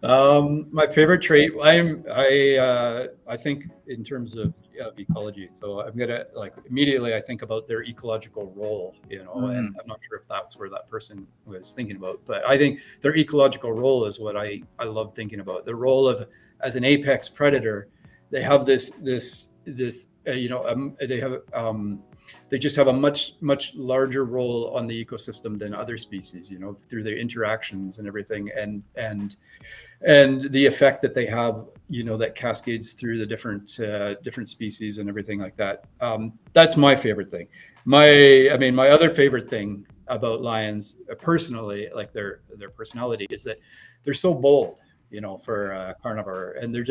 My favorite trait, I think in terms of ecology. So I'm gonna immediately I think about their ecological role, you know, and I'm not sure if that's where that person was thinking about, but I think their ecological role is what I love thinking about. The role of as an apex predator. They have this you know, they just have a much larger role on the ecosystem than other species, you know, through their interactions and everything, and the effect that they have, you know, that cascades through the different species and everything like that. That's my favorite thing. My other favorite thing about lions, personally, like their personality, is that they're so bold, you know, for a carnivore, and they're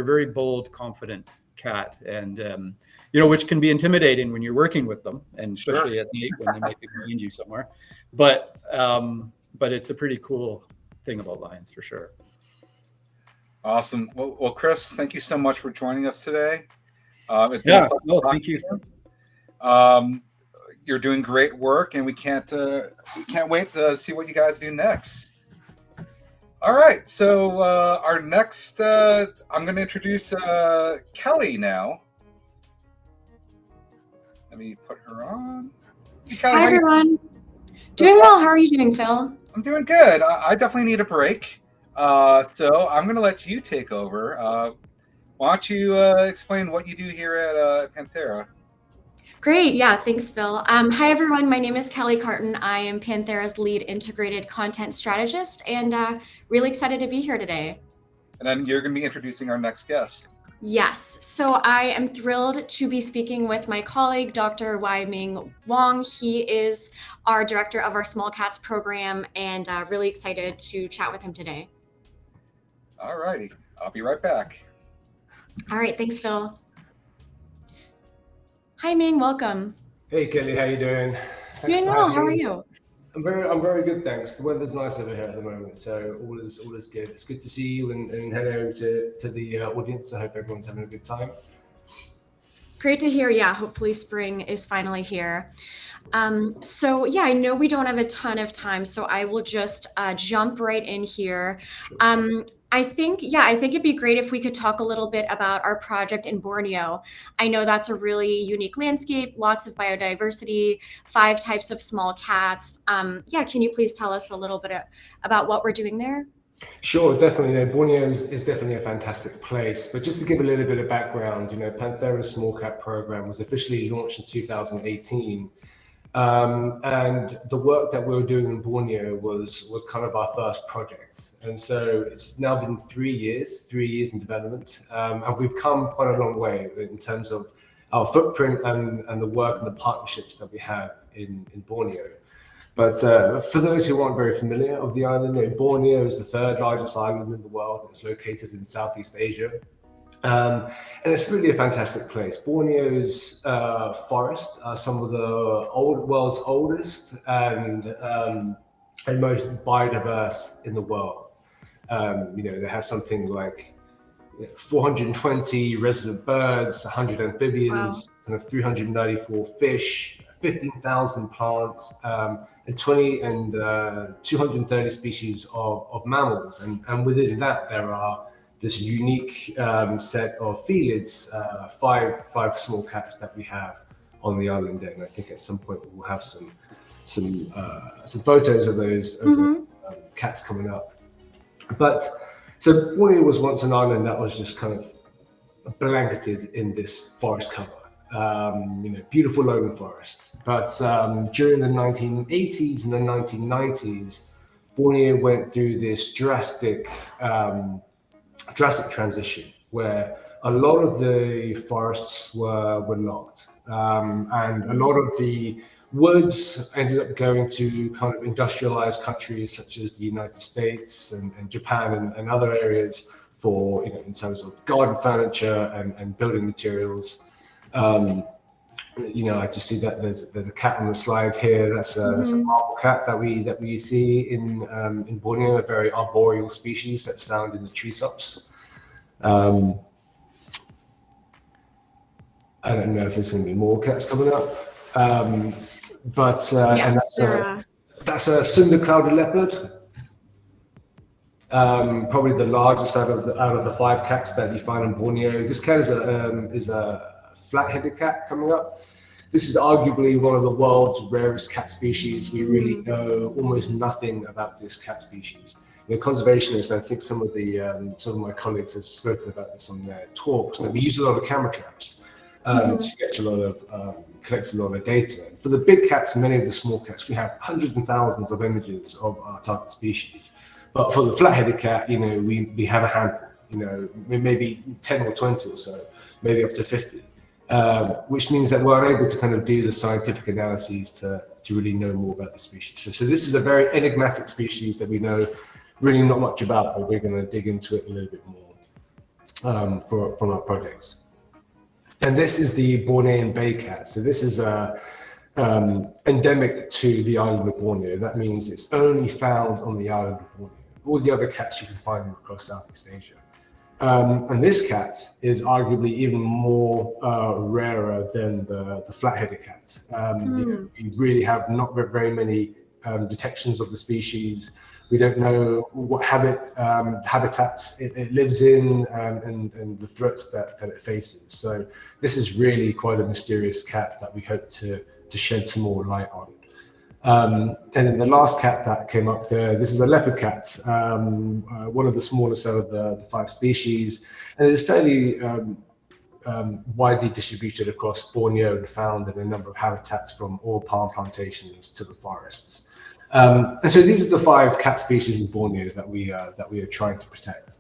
very bold, confident cat, and you know, which can be intimidating when you're working with them, and especially at night when they might be behind you somewhere. But it's a pretty cool thing about lions for sure. Awesome. Well, Chris, thank you so much for joining us today. Thank you. You're doing great work, and we can't wait to see what you guys do next. All right, so our next, I'm going to introduce Kelly now. Let me put her on. Hi, everyone. Doing well. How are you doing, Phil? I'm doing good. I definitely need a break. So I'm going to let you take over. Why don't you explain what you do here at Panthera? Great. Yeah, thanks, Phil. Hi, everyone. My name is Kelly Carton. I am Panthera's lead integrated content strategist, and really excited to be here today. And then you're going to be introducing our next guest. Yes, so I am thrilled to be speaking with my colleague, Dr. Wai-Ming Wong. He is our director of our small cats program, and really excited to chat with him today. All righty, I'll be right back. All right, thanks, Phil. Hi, Ming, welcome. Hey, Kelly, how you doing? Doing well. How are you? I'm very good, thanks. The weather's nice over here at the moment, so all is good. It's good to see you and hello to the audience. I hope everyone's having a good time. Great to hear. Yeah, hopefully spring is finally here. So yeah, I know we don't have a ton of time, so I will just jump right in here. Sure. I think it'd be great if we could talk a little bit about our project in Borneo. I know that's a really unique landscape, lots of biodiversity, 5 types of small cats. Yeah, can you please tell us a little bit about what we're doing there? Sure, definitely. Borneo is definitely a fantastic place. But just to give a little bit of background, Panthera's small cat program was officially launched in 2018. And the work that we were doing in Borneo was kind of our first project. And so it's now been 3 years in development. And we've come quite a long way in terms of our footprint and the work and the partnerships that we have in Borneo. But for those who aren't very familiar of the island, Borneo is the 3rd largest island in the world. It's located in Southeast Asia. And it's really a fantastic place. Borneo's forests are some of the world's oldest and most biodiverse in the world. There has something like 420 resident birds, 100 amphibians, wow, 394 fish, 15,000 plants, and 230 species of mammals. And within that, there are this unique set of felids, five small cats that we have on the island there. And I think at some point we'll have some photos of those cats coming up. But so Borneo was once an island that was just kind of blanketed in this forest cover. Beautiful lowland forest. But during the 1980s and the 1990s, Borneo went through this drastic transition where a lot of the forests were logged, and a lot of the woods ended up going to kind of industrialized countries such as the United States and Japan and other areas for in terms of garden furniture and building materials. I just see that there's a cat on the slide here. That's a marble cat that we see in Borneo, a very arboreal species that's found in the treetops. I don't know if there's going to be more cats coming up, but yes, and that's a cinder-clouded leopard. Probably the largest out of the 5 cats that you find in Borneo. This cat is a flat-headed cat coming up. This is arguably one of the world's rarest cat species. We really know almost nothing about this cat species. Conservationists, I think some of my colleagues have spoken about this on their talks, that we use a lot of camera traps to collect a lot of data. And for the big cats and many of the small cats, we have hundreds and thousands of images of our target species. But for the flat-headed cat, we have a handful, maybe 10 or 20 or so, maybe up to 50, which means that we're unable to kind of do the scientific analyses to really know more about the species. So this is a very enigmatic species that we know really not much about, but we're going to dig into it a little bit more from our projects. And this is the Bornean bay cat. So this is endemic to the island of Borneo. That means it's only found on the island of Borneo. All the other cats you can find across Southeast Asia. And this cat is arguably even more rarer than the flat-headed cat. We really have not very many detections of the species. We don't know what habitats it lives in and the threats that it faces. So this is really quite a mysterious cat that we hope to shed some more light on. And then the last cat that came up there, this is a leopard cat, one of the smallest out of the 5 species, and it is fairly widely distributed across Borneo and found in a number of habitats from oil palm plantations to the forests. And so these are the 5 cat species in Borneo that we are trying to protect.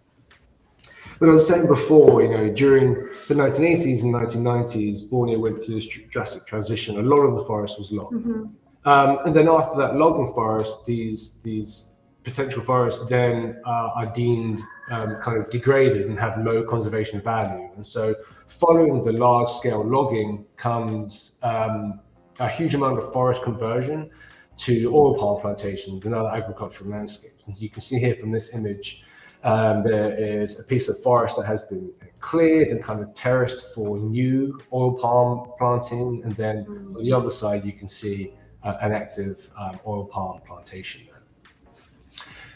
But I was saying before, during the 1980s and 1990s, Borneo went through this drastic transition. A lot of the forest was logged. And then after that logging forest, these potential forests then are deemed kind of degraded and have low conservation value. And so following the large-scale logging comes a huge amount of forest conversion to oil palm plantations and other agricultural landscapes. As you can see here from this image, there is a piece of forest that has been cleared and kind of terraced for new oil palm planting. And then on the other side, you can see an active oil palm plantation.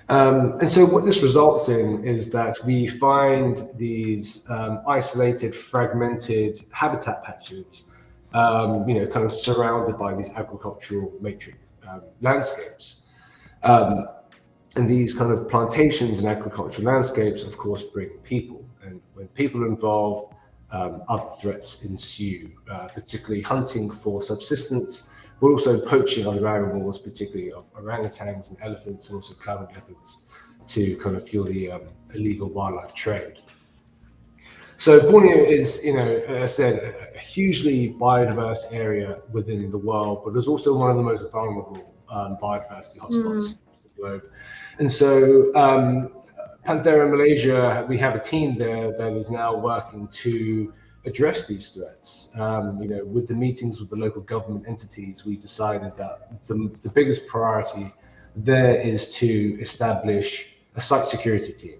And so what this results in is that we find these isolated, fragmented habitat patches, kind of surrounded by these agricultural matrix landscapes. And these kind of plantations and agricultural landscapes, of course, bring people. And when people are involved, other threats ensue, particularly hunting for subsistence, but also poaching other animals, particularly orangutans and elephants, and also clouded leopards, to kind of fuel the illegal wildlife trade. So Borneo is, as I said, a hugely biodiverse area within the world, but it's also one of the most vulnerable biodiversity hotspots across the globe. And so Panthera Malaysia, we have a team there that is now working to address these threats. With the meetings with the local government entities, we decided that the biggest priority there is to establish a site security team,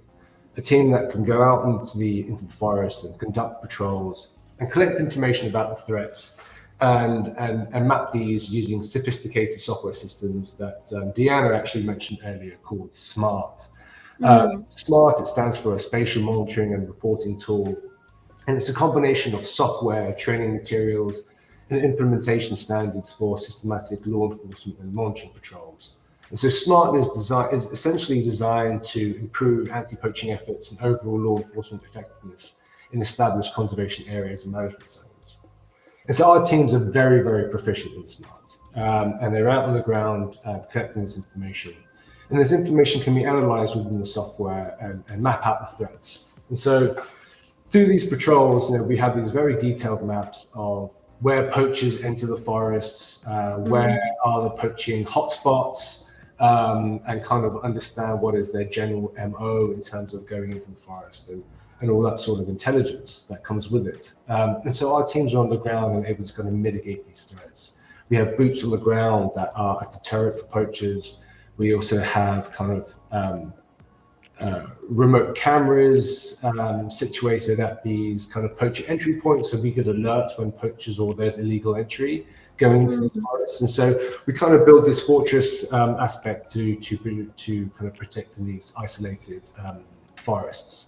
a team that can go out into the forest and conduct patrols and collect information about the threats and map these using sophisticated software systems that Deanna actually mentioned earlier, called SMART. SMART, it stands for a spatial monitoring and reporting tool. And it's a combination of software, training materials, and implementation standards for systematic law enforcement and monitoring patrols. And so SMART is essentially designed to improve anti-poaching efforts and overall law enforcement effectiveness in established conservation areas and management zones. And so our teams are very, very proficient in SMART, and they're out on the ground collecting this information. And this information can be analyzed within the software and map out the threats. And so through these patrols, we have these very detailed maps of where poachers enter the forests, where are the poaching hotspots, and kind of understand what is their general MO in terms of going into the forest and all that sort of intelligence that comes with it. And so our teams are on the ground and able to kind of mitigate these threats. We have boots on the ground that are a deterrent for poachers. We also have kind of remote cameras situated at these kind of poacher entry points, so we could alert when poachers or there's illegal entry going into these forests. And so we kind of build this fortress aspect to kind of protect in these isolated forests.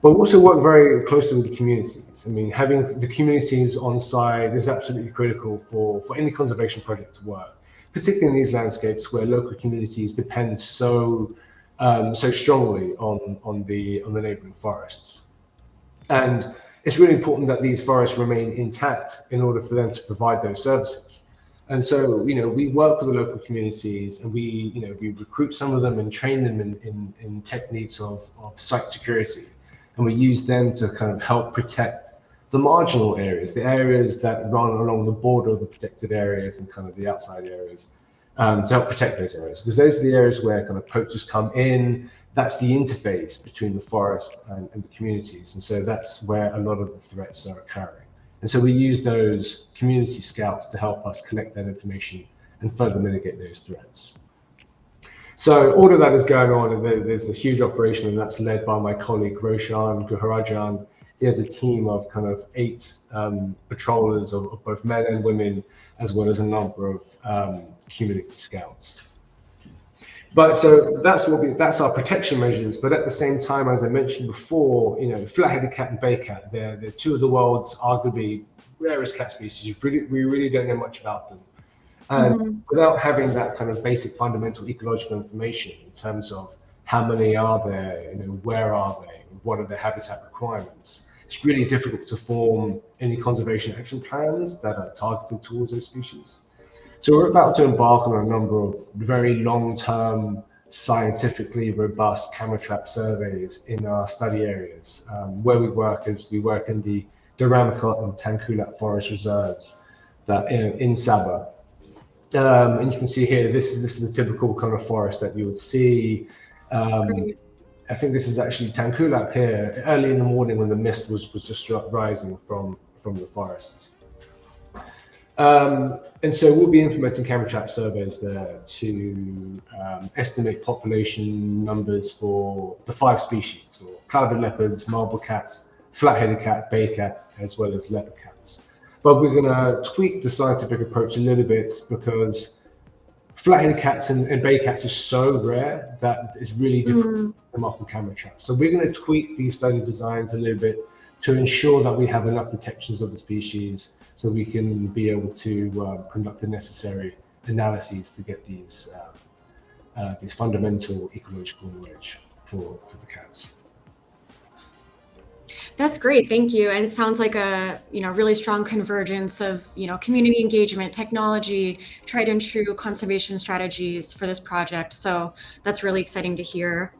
But we also work very closely with the communities. I mean, having the communities on site is absolutely critical for any conservation project to work, particularly in these landscapes where local communities depend so strongly on the neighboring forests. And it's really important that these forests remain intact in order for them to provide those services. And so, we work with the local communities, and we recruit some of them and train them in techniques of site security. And we use them to kind of help protect the marginal areas, the areas that run along the border of the protected areas and kind of the outside areas, to help protect those areas, because those are the areas where kind of poachers come in. That's the interface between the forest and the communities. And so that's where a lot of the threats are occurring. And so we use those community scouts to help us collect that information and further mitigate those threats. So all of that is going on, and there's a huge operation, and that's led by my colleague Roshan Guharajan. He has a team of kind of 8 patrollers of both men and women, as well as a number of community scouts. But so that's our protection measures. But at the same time, as I mentioned before, flat-headed cat and bay cat, they're 2 of the world's arguably rarest cat species. We really don't know much about them. And without having that kind of basic fundamental ecological information in terms of how many are there, where are they, what are their habitat requirements, it's really difficult to form any conservation action plans that are targeted towards those species. So we're about to embark on a number of very long-term scientifically robust camera trap surveys in our study areas. Where we work is we work in the Doramicot and Tankulat forest reserves that in Sabah. And you can see here, this is the typical kind of forest that you would see. I think this is actually Tankulat here, early in the morning when the mist was just rising from the forest. And so we'll be implementing camera trap surveys there to estimate population numbers for the 5 species, for clouded leopards, marble cats, flat-headed cat, bay cat, as well as leopard cats. But we're going to tweak the scientific approach a little bit because flat-headed cats and bay cats are so rare that it's really difficult to them up on camera traps. So we're going to tweak these study designs a little bit to ensure that we have enough detections of the species so we can be able to conduct the necessary analyses to get these fundamental ecological knowledge for the cats. That's great, thank you. And it sounds like a really strong convergence of community engagement, technology, tried and true conservation strategies for this project. So that's really exciting to hear.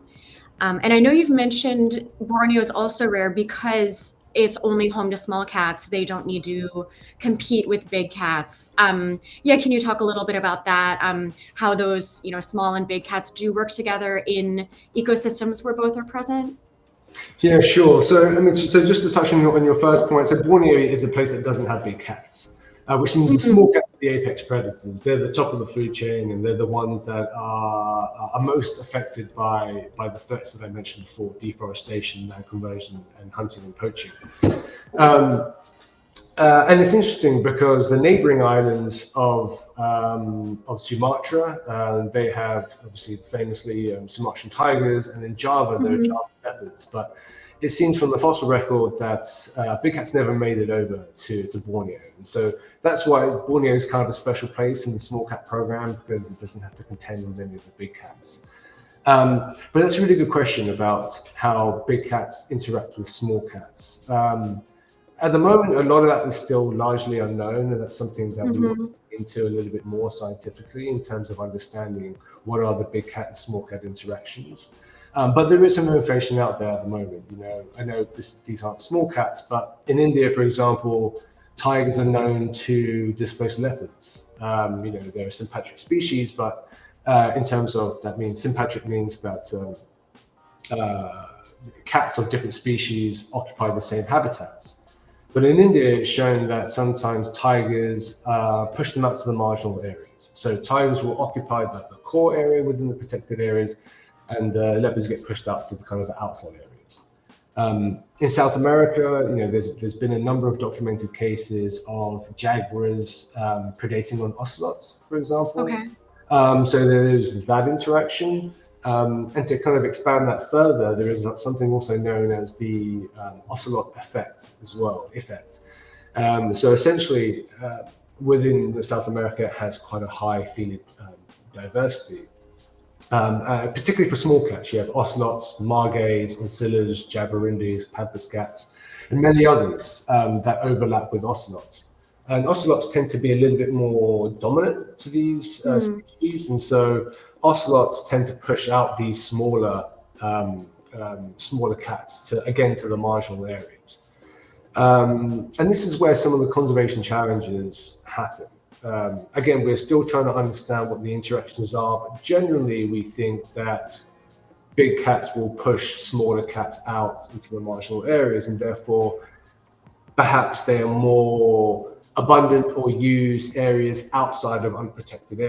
And I know you've mentioned Borneo is also rare because it's only home to small cats. They don't need to compete with big cats. Yeah, can you talk a little bit about that? How those small and big cats do work together in ecosystems where both are present? Yeah, sure. So, I mean, so just to touch on your first point, so Borneo is a place that doesn't have big cats, which means the small cats are the apex predators. They're the top of the food chain, and they're the ones that are most affected by the threats that I mentioned before: deforestation, land conversion, and hunting and poaching. And it's interesting because the neighboring islands of Sumatra, they have obviously famously Sumatran tigers, and in Java there are Java leopards. But it seems from the fossil record that big cats never made it over to Borneo, and so that's why Borneo is kind of a special place in the small cat program, because it doesn't have to contend with any of the big cats. But that's a really good question about how big cats interact with small cats. At the moment, a lot of that is still largely unknown, and that's something that we look into a little bit more scientifically in terms of understanding what are the big cat and small cat interactions. But there is some information out there at the moment. I know these aren't small cats, but in India, for example, tigers are known to displace leopards. They're a sympatric species, but in terms of that means sympatric means that cats of different species occupy the same habitats. But in India, it's shown that sometimes tigers push them out to the marginal areas. So tigers will occupy the core area within the protected areas, and leopards get pushed out to the kind of the outside areas. In South America, there's been a number of documented cases of jaguars predating on ocelots, for example. Okay. So there's that interaction. And to kind of expand that further, there is something also known as the ocelot effect as well, So essentially, within the South America, it has quite a high felid diversity. Particularly for small cats, you have ocelots, margays, oncillas, jaguarindis, pampas cats, and many others that overlap with ocelots. And ocelots tend to be a little bit more dominant to these species, and so ocelots tend to push out these smaller cats to the marginal areas. And this is where some of the conservation challenges happen. Again, we're still trying to understand what the interactions are, but generally we think that big cats will push smaller cats out into the marginal areas, and therefore perhaps they are more abundant or use areas outside of protected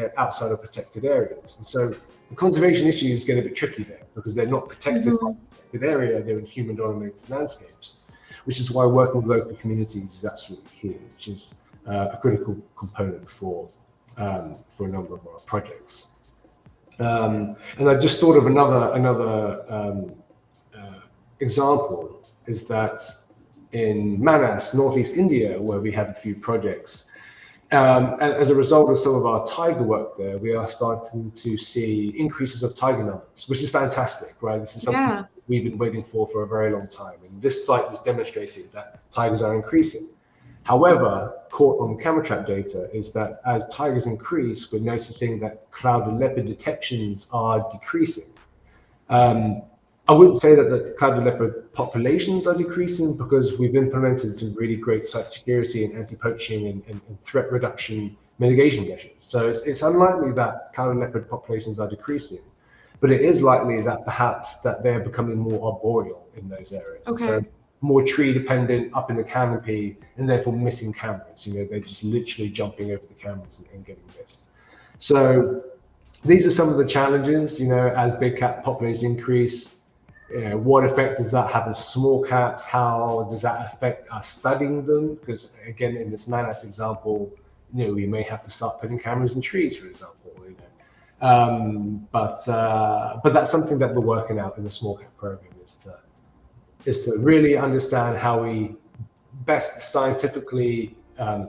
areas. And so the conservation issues get a bit tricky there because they're not protected by a protected area, they're in human dominated landscapes, which is why working with local communities is absolutely key, which is a critical component for a number of our projects. And I just thought of another example is that in Manas, northeast India, where we have a few projects, as a result of some of our tiger work there, we are starting to see increases of tiger numbers, which is fantastic, right? This is something we've been waiting for a very long time. And this site was demonstrating that tigers are increasing. However, caught on camera trap data is that as tigers increase, we're noticing that clouded leopard detections are decreasing. I wouldn't say that the clouded leopard populations are decreasing because we've implemented some really great cybersecurity and anti-poaching and threat reduction mitigation measures. So it's unlikely that clouded leopard populations are decreasing, but it is likely that perhaps that they're becoming more arboreal in those areas. Okay. So more tree dependent up in the canopy and therefore missing cameras. You know, they're just literally jumping over the cameras and getting missed. So these are some of the challenges, you know, as big cat populations increase. You know, what effect does that have on small cats? How does that affect us studying them? Because again, in this Manus example, you know, we may have to start putting cameras in trees, for example. You know, but that's something that we're working out in the small cat program is to really understand how we best scientifically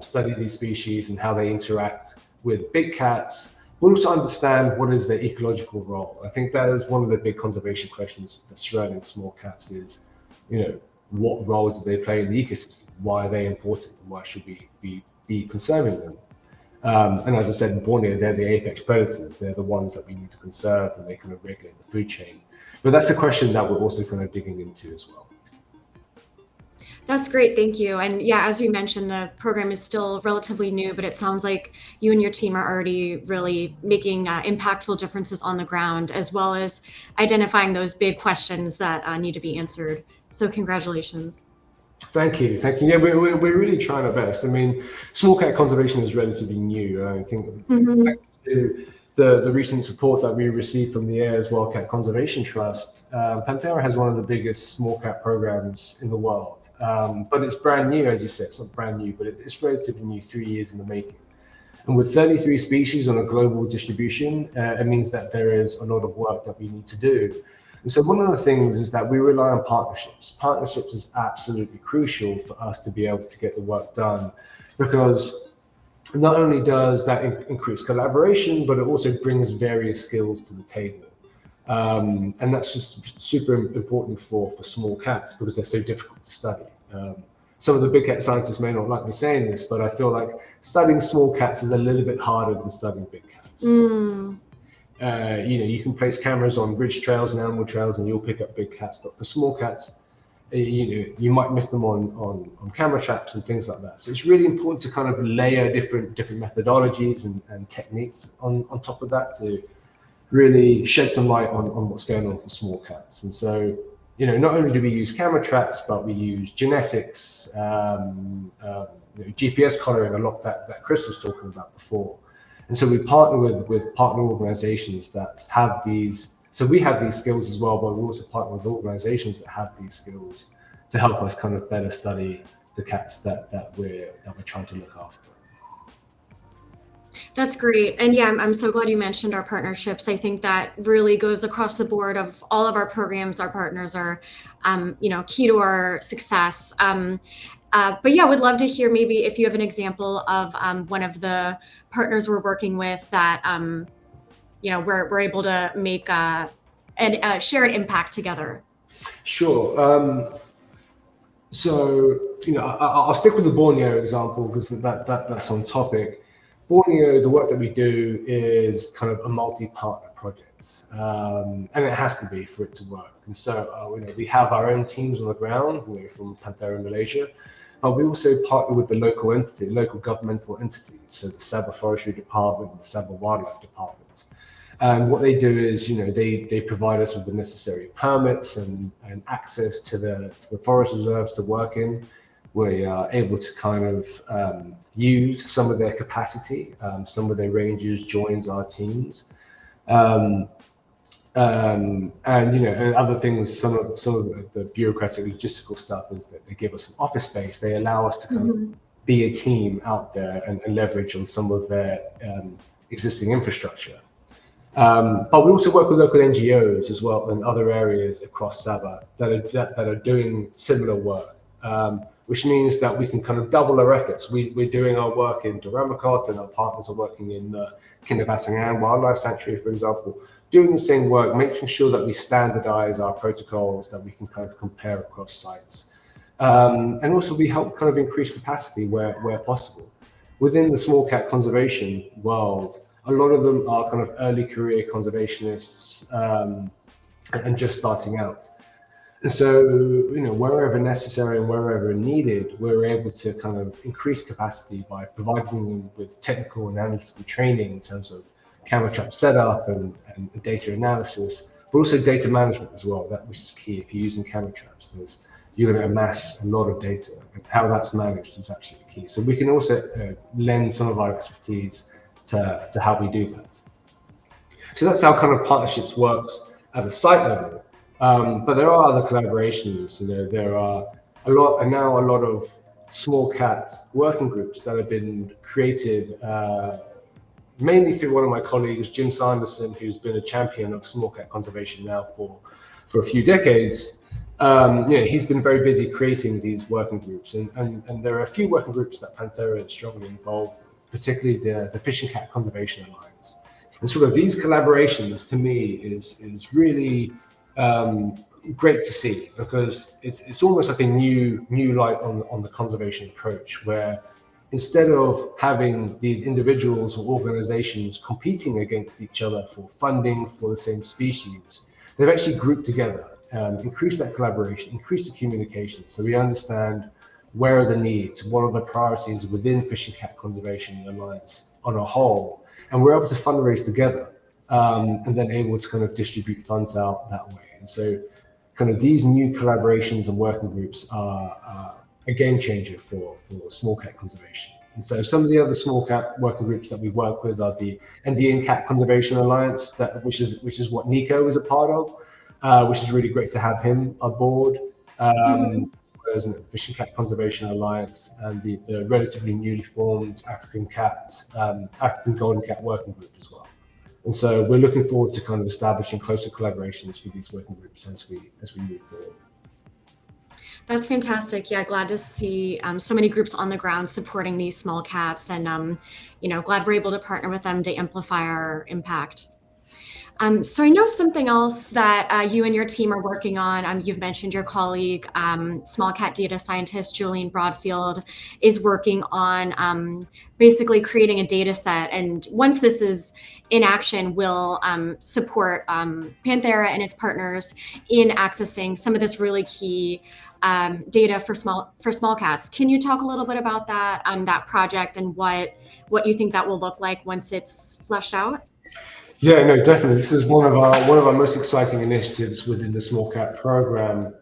study these species and how they interact with big cats, but also understand what is their ecological role. I think that is one of the big conservation questions that's surrounding small cats is, you know, what role do they play in the ecosystem? Why are they important? Why should we be conserving them? And as I said, in Borneo, they're the apex predators. They're the ones that we need to conserve and they kind of regulate the food chain. But that's a question that we're also kind of digging into as well. That's great, thank you. And yeah, as you mentioned, the program is still relatively new, but it sounds like you and your team are already really making impactful differences on the ground, as well as identifying those big questions that need to be answered. So congratulations. Thank you. Yeah, we're really trying our best. I mean, small cat conservation is relatively new. I think thanks to the recent support that we received from the Ayers Wildcat Conservation Trust, Panthera has one of the biggest small cat programs in the world. But it's brand new, as you said. It's not brand new, but it's relatively new, 3 years in the making. And with 33 species on a global distribution, it means that there is a lot of work that we need to do. And so one of the things is that we rely on partnerships. Partnerships is absolutely crucial for us to be able to get the work done, because not only does that increase collaboration, but it also brings various skills to the table. And that's just super important for small cats because they're so difficult to study. Some of the big cat scientists may not like me saying this, but I feel like studying small cats is a little bit harder than studying big cats. You know, you can place cameras on ridge trails and animal trails and you'll pick up big cats, but for small cats, you know, you might miss them on camera traps and things like that. So it's really important to kind of layer different methodologies and techniques on top of that to really shed some light on what's going on for small cats. And so, you know, not only do we use camera traps, but we use genetics, you know, GPS collaring, a lot that Chris was talking about before. And so we partner with partner organizations that have these. So we have these skills as well, but we also partner with organizations that have these skills to help us kind of better study the cats that we're trying to look after. That's great. And yeah, I'm so glad you mentioned our partnerships. I think that really goes across the board of all of our programs. Our partners are, you know, key to our success. But yeah, would love to hear maybe if you have an example of one of the partners we're working with that, you know, we're able to make and share an impact together. Sure. So, you know, I'll stick with the Borneo example because that's on topic. Borneo, the work that we do is kind of a multi-partner project, and it has to be for it to work. And so, you know, we have our own teams on the ground, you know, from Panthera in Malaysia, but we also partner with the local governmental entities, so the Sabah Forestry Department and the Sabah Wildlife Department. And what they do is, you know, they provide us with the necessary permits and access to the forest reserves to work in. We are able to kind of use some of their capacity. Some of their rangers joins our teams, and you know, and other things. Some of the bureaucratic logistical stuff is that they give us some office space. They allow us to kind of be a team out there and leverage on some of their existing infrastructure. But we also work with local NGOs as well in other areas across Sabah that are doing similar work. Which means that we can kind of double our efforts. We're doing our work in Duramakot and our partners are working in Kinabatangan Wildlife Sanctuary, for example, doing the same work, making sure that we standardize our protocols, that we can kind of compare across sites. And also we help kind of increase capacity where possible. Within the small cat conservation world, a lot of them are kind of early career conservationists and just starting out. And so, wherever necessary and wherever needed, we're able to kind of increase capacity by providing them with technical and analytical training in terms of camera trap setup and data analysis, but also data management as well, which is key. If you're using camera traps, you're going to amass a lot of data, and how that's managed is actually key. So we can also lend some of our expertise to how we do that. So that's how kind of partnerships works at the site level. But there are other collaborations. There are a lot of small cat working groups that have been created mainly through one of my colleagues, Jim Sanderson, who's been a champion of small cat conservation now for a few decades. He's been very busy creating these working groups, and there are a few working groups that Panthera is strongly involved with, particularly the Fishing Cat Conservation Alliance. And sort of these collaborations, to me, is really great to see, because it's almost like a new light on the conservation approach, where instead of having these individuals or organizations competing against each other for funding for the same species, they've actually grouped together, increase that collaboration, increase the communication, so we understand where are the needs, what are the priorities within Fishing Cat Conservation Alliance on a whole, and we're able to fundraise together, and then able to kind of distribute funds out that way. And so kind of these new collaborations and working groups are a game changer for small cat conservation. And so some of the other small cat working groups that we work with are the Andean Cat Conservation Alliance, which is what Nico is a part of, which is really great to have him on board. As the Fishing Cat Conservation Alliance and the relatively newly formed African Golden Cat Working Group as well. And so we're looking forward to kind of establishing closer collaborations with these working groups as we move forward. That's fantastic. Yeah, glad to see so many groups on the ground supporting these small cats, and glad we're able to partner with them to amplify our impact. So I know something else that you and your team are working on. You've mentioned your colleague, small cat data scientist Julian Broadfield, is working on basically creating a data set. And once this is in action, will support Panthera and its partners in accessing some of this really key data for small cats. Can you talk a little bit about that project and what you think that will look like once it's fleshed out? Yeah, no, definitely. This is one of our most exciting initiatives within the small cat program.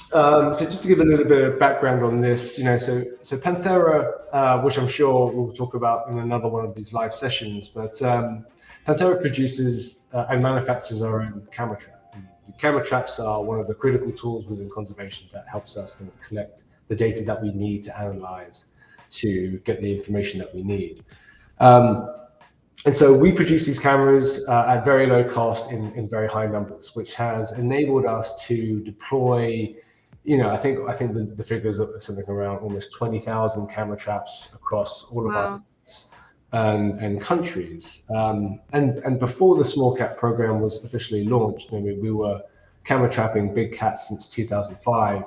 So just to give a little bit of background on this, so Panthera, which I'm sure we'll talk about in another one of these live sessions, but Panthera produces and manufactures our own camera trap. The camera traps are one of the critical tools within conservation that helps us kind of collect the data that we need to analyze to get the information that we need. And so we produce these cameras at very low cost in very high numbers, which has enabled us to deploy, I think the figures are something around almost 20,000 camera traps across all of our states and countries. And before the small cat program was officially launched, we were camera trapping big cats since 2005,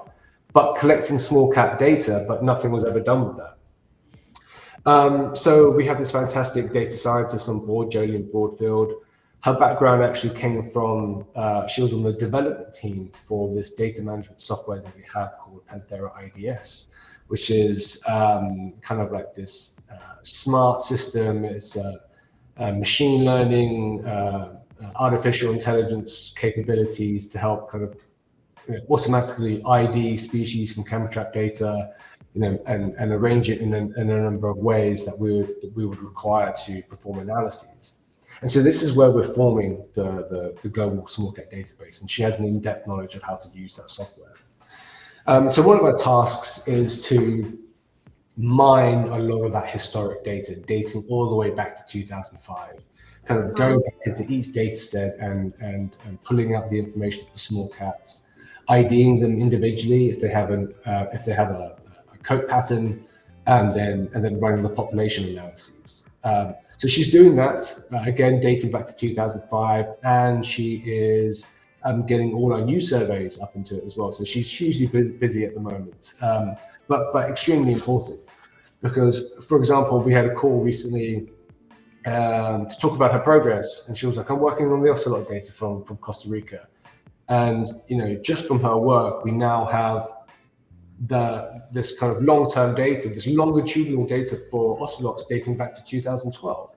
but collecting small cat data, but nothing was ever done with that. So we have this fantastic data scientist on board, Jolene Broadfield. Her background actually came from, she was on the development team for this data management software that we have called Panthera IDS, which is kind of like this smart system. It's machine learning, artificial intelligence capabilities to help kind of automatically ID species from camera trap data, and arrange it in a number of ways that we would require to perform analyses. And so this is where we're forming the global small cat database, and she has an in-depth knowledge of how to use that software. So one of our tasks is to mine a lot of that historic data, dating all the way back to 2005, kind of going back into each data set and pulling out the information for small cats, IDing them individually if they have a coat pattern, and then running the population analyses. So she's doing that again, dating back to 2005, and she is getting all our new surveys up into it as well. So she's hugely busy at the moment, but extremely important, because, for example, we had a call recently to talk about her progress, and she was like, I'm working on the ocelot data from Costa Rica. And, you know, just from her work, we now have this kind of long-term data, this longitudinal data for ocelots dating back to 2012.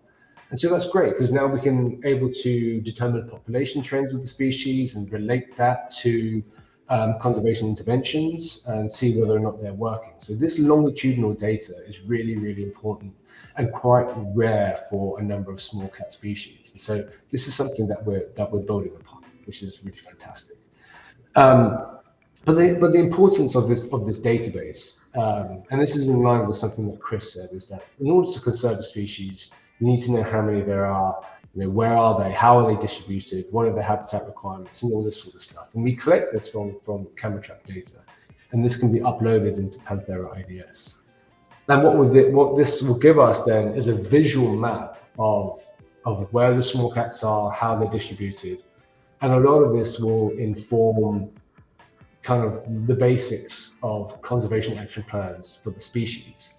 And so that's great, because now we can able to determine population trends of the species and relate that to conservation interventions and see whether or not they're working. So this longitudinal data is really, really important and quite rare for a number of small cat species. And so this is something that we're building upon, which is really fantastic. But the importance of this database, and this is in line with something that Chris said, is that in order to conserve a species, you need to know how many there are, you know, where are they, how are they distributed, what are their habitat requirements, and all this sort of stuff. And we collect this from camera trap data, and this can be uploaded into Panthera IDS. And what this will give us then is a visual map of where the small cats are, how they're distributed, and a lot of this will inform kind of the basics of conservation action plans for the species.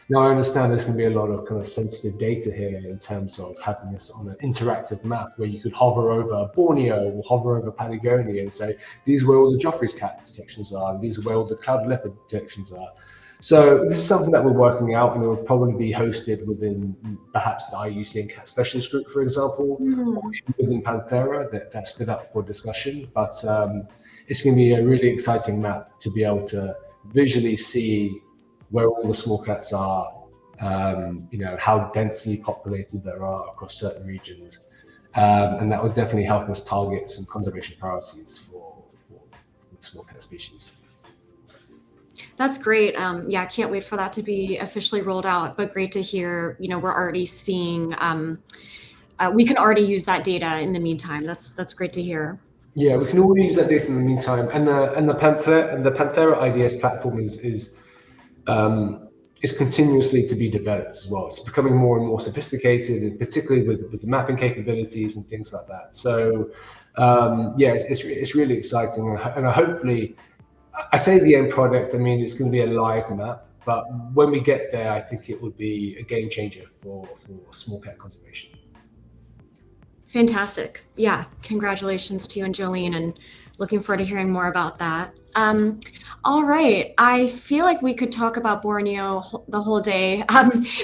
Now, I understand there's going to be a lot of kind of sensitive data here in terms of having this on an interactive map where you could hover over Borneo or hover over Patagonia and say, these are where all the Joffrey's cat detections are, and these are where all the cloud leopard detections are. So this is something that we're working out, and it will probably be hosted within perhaps the IUCN Cat Specialist Group, for example, or within Panthera that stood up for discussion. But it's going to be a really exciting map to be able to visually see where all the small cats are, you know, how densely populated there are across certain regions. And that would definitely help us target some conservation priorities for the small cat species. That's great. Yeah, can't wait for that to be officially rolled out, but great to hear, you know, we're already seeing, we can already use that data in the meantime. That's great to hear. Yeah, we can already use that data in the meantime. And the Panthera IDS platform is continuously to be developed as well. It's becoming more and more sophisticated, and particularly with the mapping capabilities and things like that. So yeah, it's really exciting, and hopefully, I say the end product, I mean, it's going to be a live map, but when we get there, I think it would be a game changer for small cat conservation. Fantastic. Yeah, congratulations to you and Jolene, and looking forward to hearing more about that. All right, I feel like we could talk about Borneo the whole day.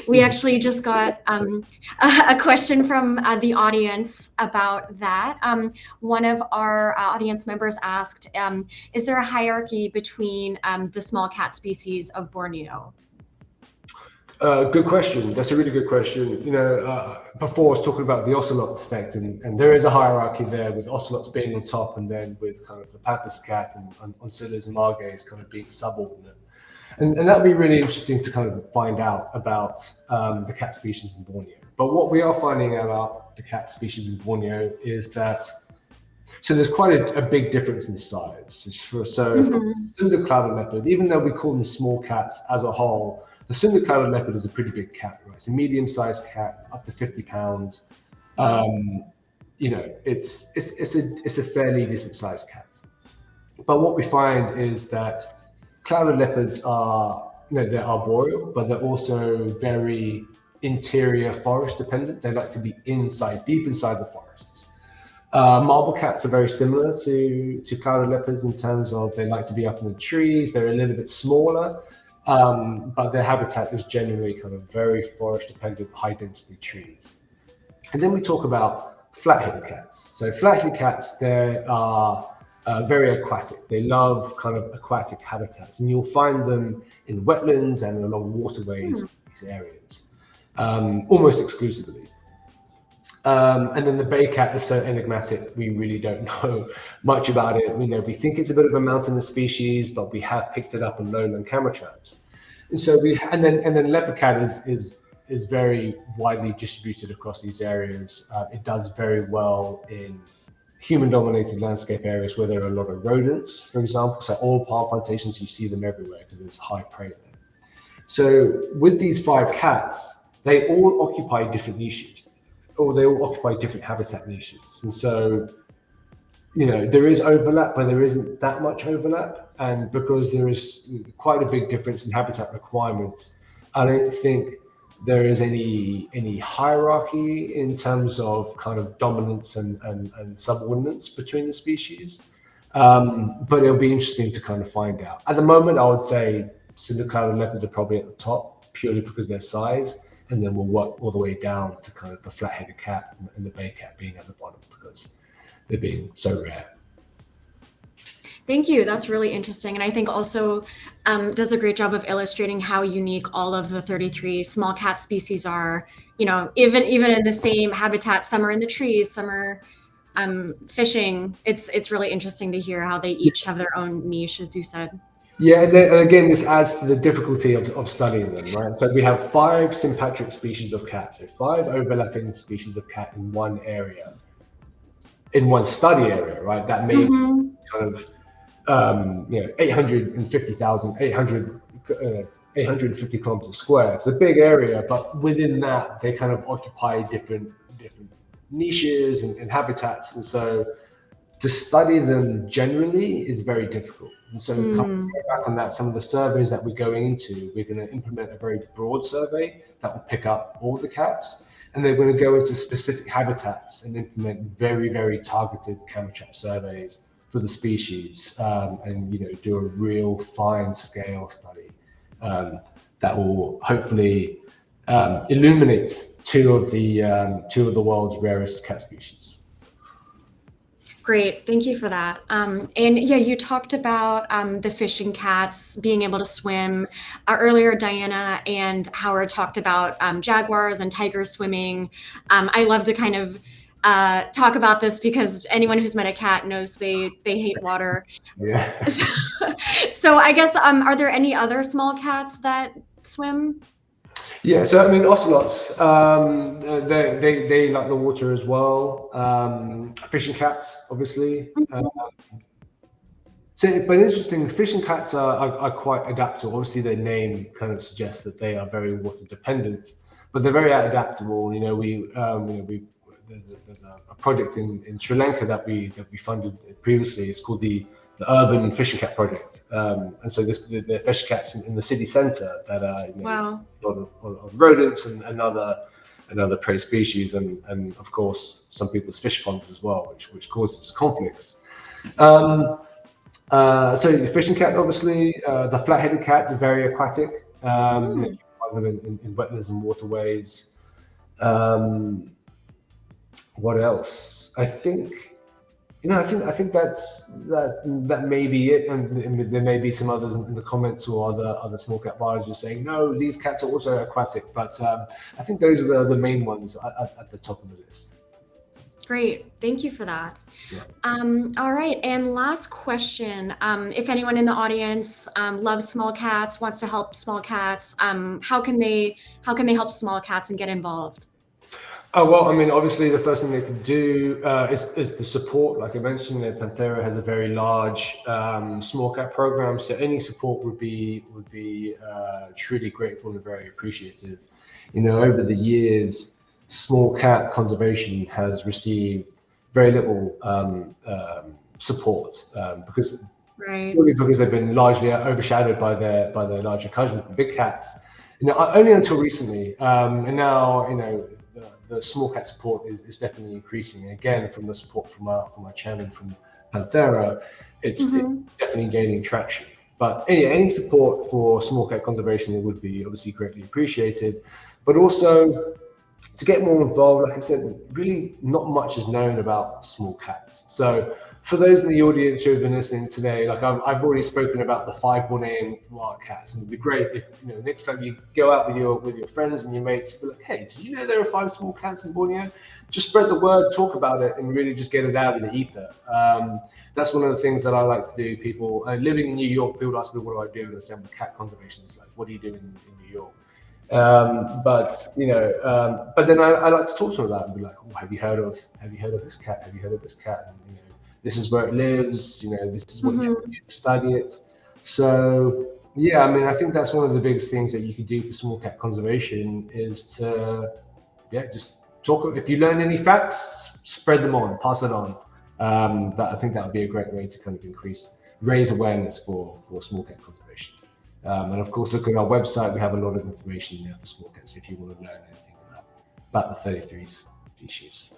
We actually just got a question from the audience about that. One of our audience members asked, is there a hierarchy between the small cat species of Borneo? Good question. That's a really good question. You know, before I was talking about the ocelot effect, and there is a hierarchy there, with ocelots being on top, and then with kind of the pampas cat and oncillas and margays kind of being subordinate. And that would be really interesting to kind of find out about the cat species in Borneo. But what we are finding out about the cat species in Borneo is that, so there's quite a big difference in size. For Sunda clouded leopard, even though we call them small cats as a whole, the Sunda clouded leopard is a pretty big cat, right? It's a medium-sized cat, up to 50 pounds. You know, it's a fairly decent-sized cat. But what we find is that clouded leopards are, you know, they're arboreal, but they're also very interior forest dependent. They like to be inside, deep inside the forests. Marble cats are very similar to clouded leopards in terms of they like to be up in the trees. They're a little bit smaller. But their habitat is generally kind of very forest-dependent, high-density trees. And then we talk about flat-headed cats. So flat-headed cats, they are very aquatic. They love kind of aquatic habitats, and you'll find them in wetlands and along waterways in these areas, almost exclusively. And then the bay cat is so enigmatic, we really don't know much about it. You know, we think it's a bit of a mountainous species, but we have picked it up on lowland camera traps. And so and then leopard cat is very widely distributed across these areas. It does very well in human-dominated landscape areas where there are a lot of rodents, for example. So oil palm plantations, you see them everywhere because there's high prey there. So with these 5 cats, they all occupy different niches, or they all occupy different habitat niches. And so, there is overlap, but there isn't that much overlap. And because there is quite a big difference in habitat requirements, I don't think there is any hierarchy in terms of kind of dominance and subordinates between the species. But it'll be interesting to kind of find out. At the moment, I would say cinder-clouded leopards are probably at the top, purely because their size, and then we'll work all the way down to kind of the flat-headed cat and the bay cat being at the bottom because they're being so rare. Thank you. That's really interesting. And I think also does a great job of illustrating how unique all of the 33 small cat species are, even in the same habitat. Some are in the trees, some are fishing. It's really interesting to hear how they each have their own niche, as you said. Yeah, and again, this adds to the difficulty of studying them, right? So we have 5 sympatric species of cat, so 5 overlapping species of cat in one area, in one study area, right? That may be kind of 850 kilometers square. It's a big area, but within that, they kind of occupy different niches and habitats, and so to study them generally is very difficult. And so coming back on that, some of the surveys that we're going into, we're going to implement a very broad survey that will pick up all the cats, and they're going to go into specific habitats and implement very, very targeted camera trap surveys for the species, and do a real fine scale study that will hopefully illuminate two of the world's rarest cat species. Great, thank you for that. And yeah, you talked about the fishing cats being able to swim. Earlier, Diana and Howard talked about jaguars and tigers swimming. I love to kind of talk about this because anyone who's met a cat knows they hate water. Yeah. So I guess, are there any other small cats that swim? Yeah, so I mean, ocelots, they like the water as well. Fishing cats, obviously. But interesting, fishing cats are quite adaptable. Obviously, their name kind of suggests that they are very water dependent, but they're very adaptable. There's a project in Sri Lanka that we funded previously. It's called the Urban Fishing Cat Project, and so the fishing cats in the city centre that are Wow. a lot of rodents and other prey species, and of course some people's fish ponds as well, which causes conflicts. So the fishing cat, obviously, the flat-headed cat, very aquatic. You find them in wetlands and waterways. What else? I think that may be it, and there may be some others in the comments or other small cat biologists saying no, these cats are also aquatic, but I think those are the main ones at the top of the list. Great, thank you for that. Yeah. All right, and last question: if anyone in the audience loves small cats, wants to help small cats, how can they help small cats and get involved? Oh, well, I mean, obviously the first thing they can do is the support. Like I mentioned, Panthera has a very large small cat program, so any support would be truly grateful and very appreciative. Over the years, small cat conservation has received very little support because they've been largely overshadowed by their larger cousins, the big cats. Only until recently, and now the small cat support is definitely increasing. Again, from the support from our chairman from Panthera, it's definitely gaining traction. But any support for small cat conservation would be obviously greatly appreciated. But also to get more involved, like I said, really not much is known about small cats. So for those in the audience who have been listening today, like I've already spoken about the 5 Bornean wild cats, and it'd be great if next time you go out with your friends and your mates, be like, hey, did you know there are 5 small cats in Borneo? Just spread the word, talk about it, and really just get it out in the ether. That's one of the things that I like to do. People living in New York, people ask me, what do I do? And I say, I'm cat conservation. It's like, what do you do in New York? But then I like to talk to them about it and be like, oh, have you heard of this cat? Have you heard of this cat? And, this is where it lives. This is what you do to study it. So yeah, I mean, I think that's one of the biggest things that you can do for small cat conservation is to just talk. If you learn any facts, spread them on, pass it on. But I think that would be a great way to kind of raise awareness for small cat conservation. And of course, look at our website. We have a lot of information there for small cats if you want to learn anything about the 33 species.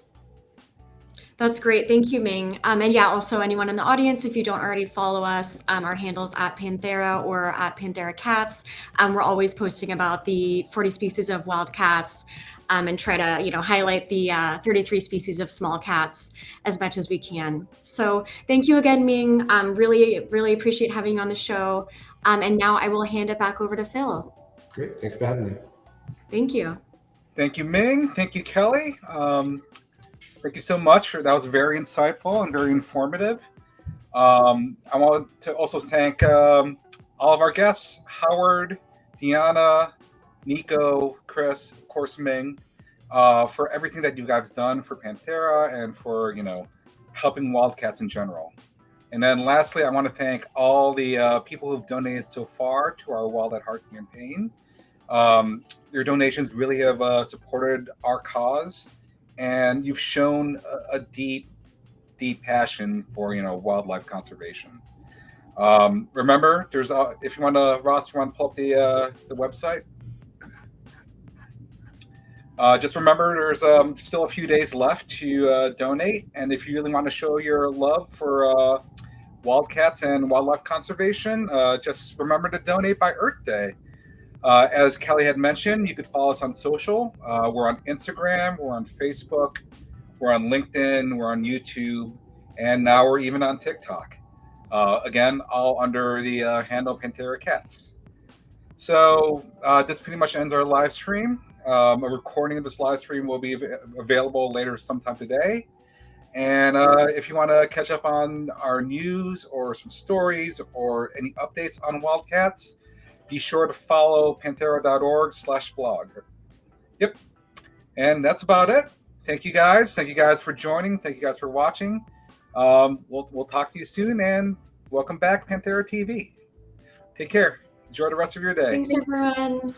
That's great. Thank you, Ming. And yeah, also anyone in the audience, if you don't already follow us, our handles at Panthera or at Panthera Cats. We're always posting about the 40 species of wild cats and try to, highlight the 33 species of small cats as much as we can. So thank you again, Ming. Really, really appreciate having you on the show. And now I will hand it back over to Phil. Great. Thanks for having me. Thank you. Thank you, Ming. Thank you, Kelly. Thank you so much. That was very insightful and very informative. I want to also thank all of our guests, Howard, Deanna, Nico, Chris, of course, Ming, for everything that you guys done for Panthera and for, helping wildcats in general. And then lastly, I want to thank all the people who've donated so far to our Wild at Heart campaign. Your donations really have supported our cause. And you've shown a deep, deep passion for wildlife conservation. Remember, there's if you want to, Ross, you want to pull up the website. Just remember, there's still a few days left to donate, and if you really want to show your love for wildcats and wildlife conservation, just remember to donate by Earth Day. As Kelly had mentioned, you could follow us on social. We're on Instagram, we're on Facebook, we're on LinkedIn, we're on YouTube, and now we're even on TikTok. Again, all under the handle Panthera Cats. So this pretty much ends our live stream. A recording of this live stream will be available later sometime today. And if you want to catch up on our news or some stories or any updates on wildcats, be sure to follow panthera.org/blog. Yep. And that's about it. Thank you guys. Thank you guys for joining. Thank you guys for watching. We'll talk to you soon, and welcome back, PantheraTV. Take care. Enjoy the rest of your day. Thanks, everyone.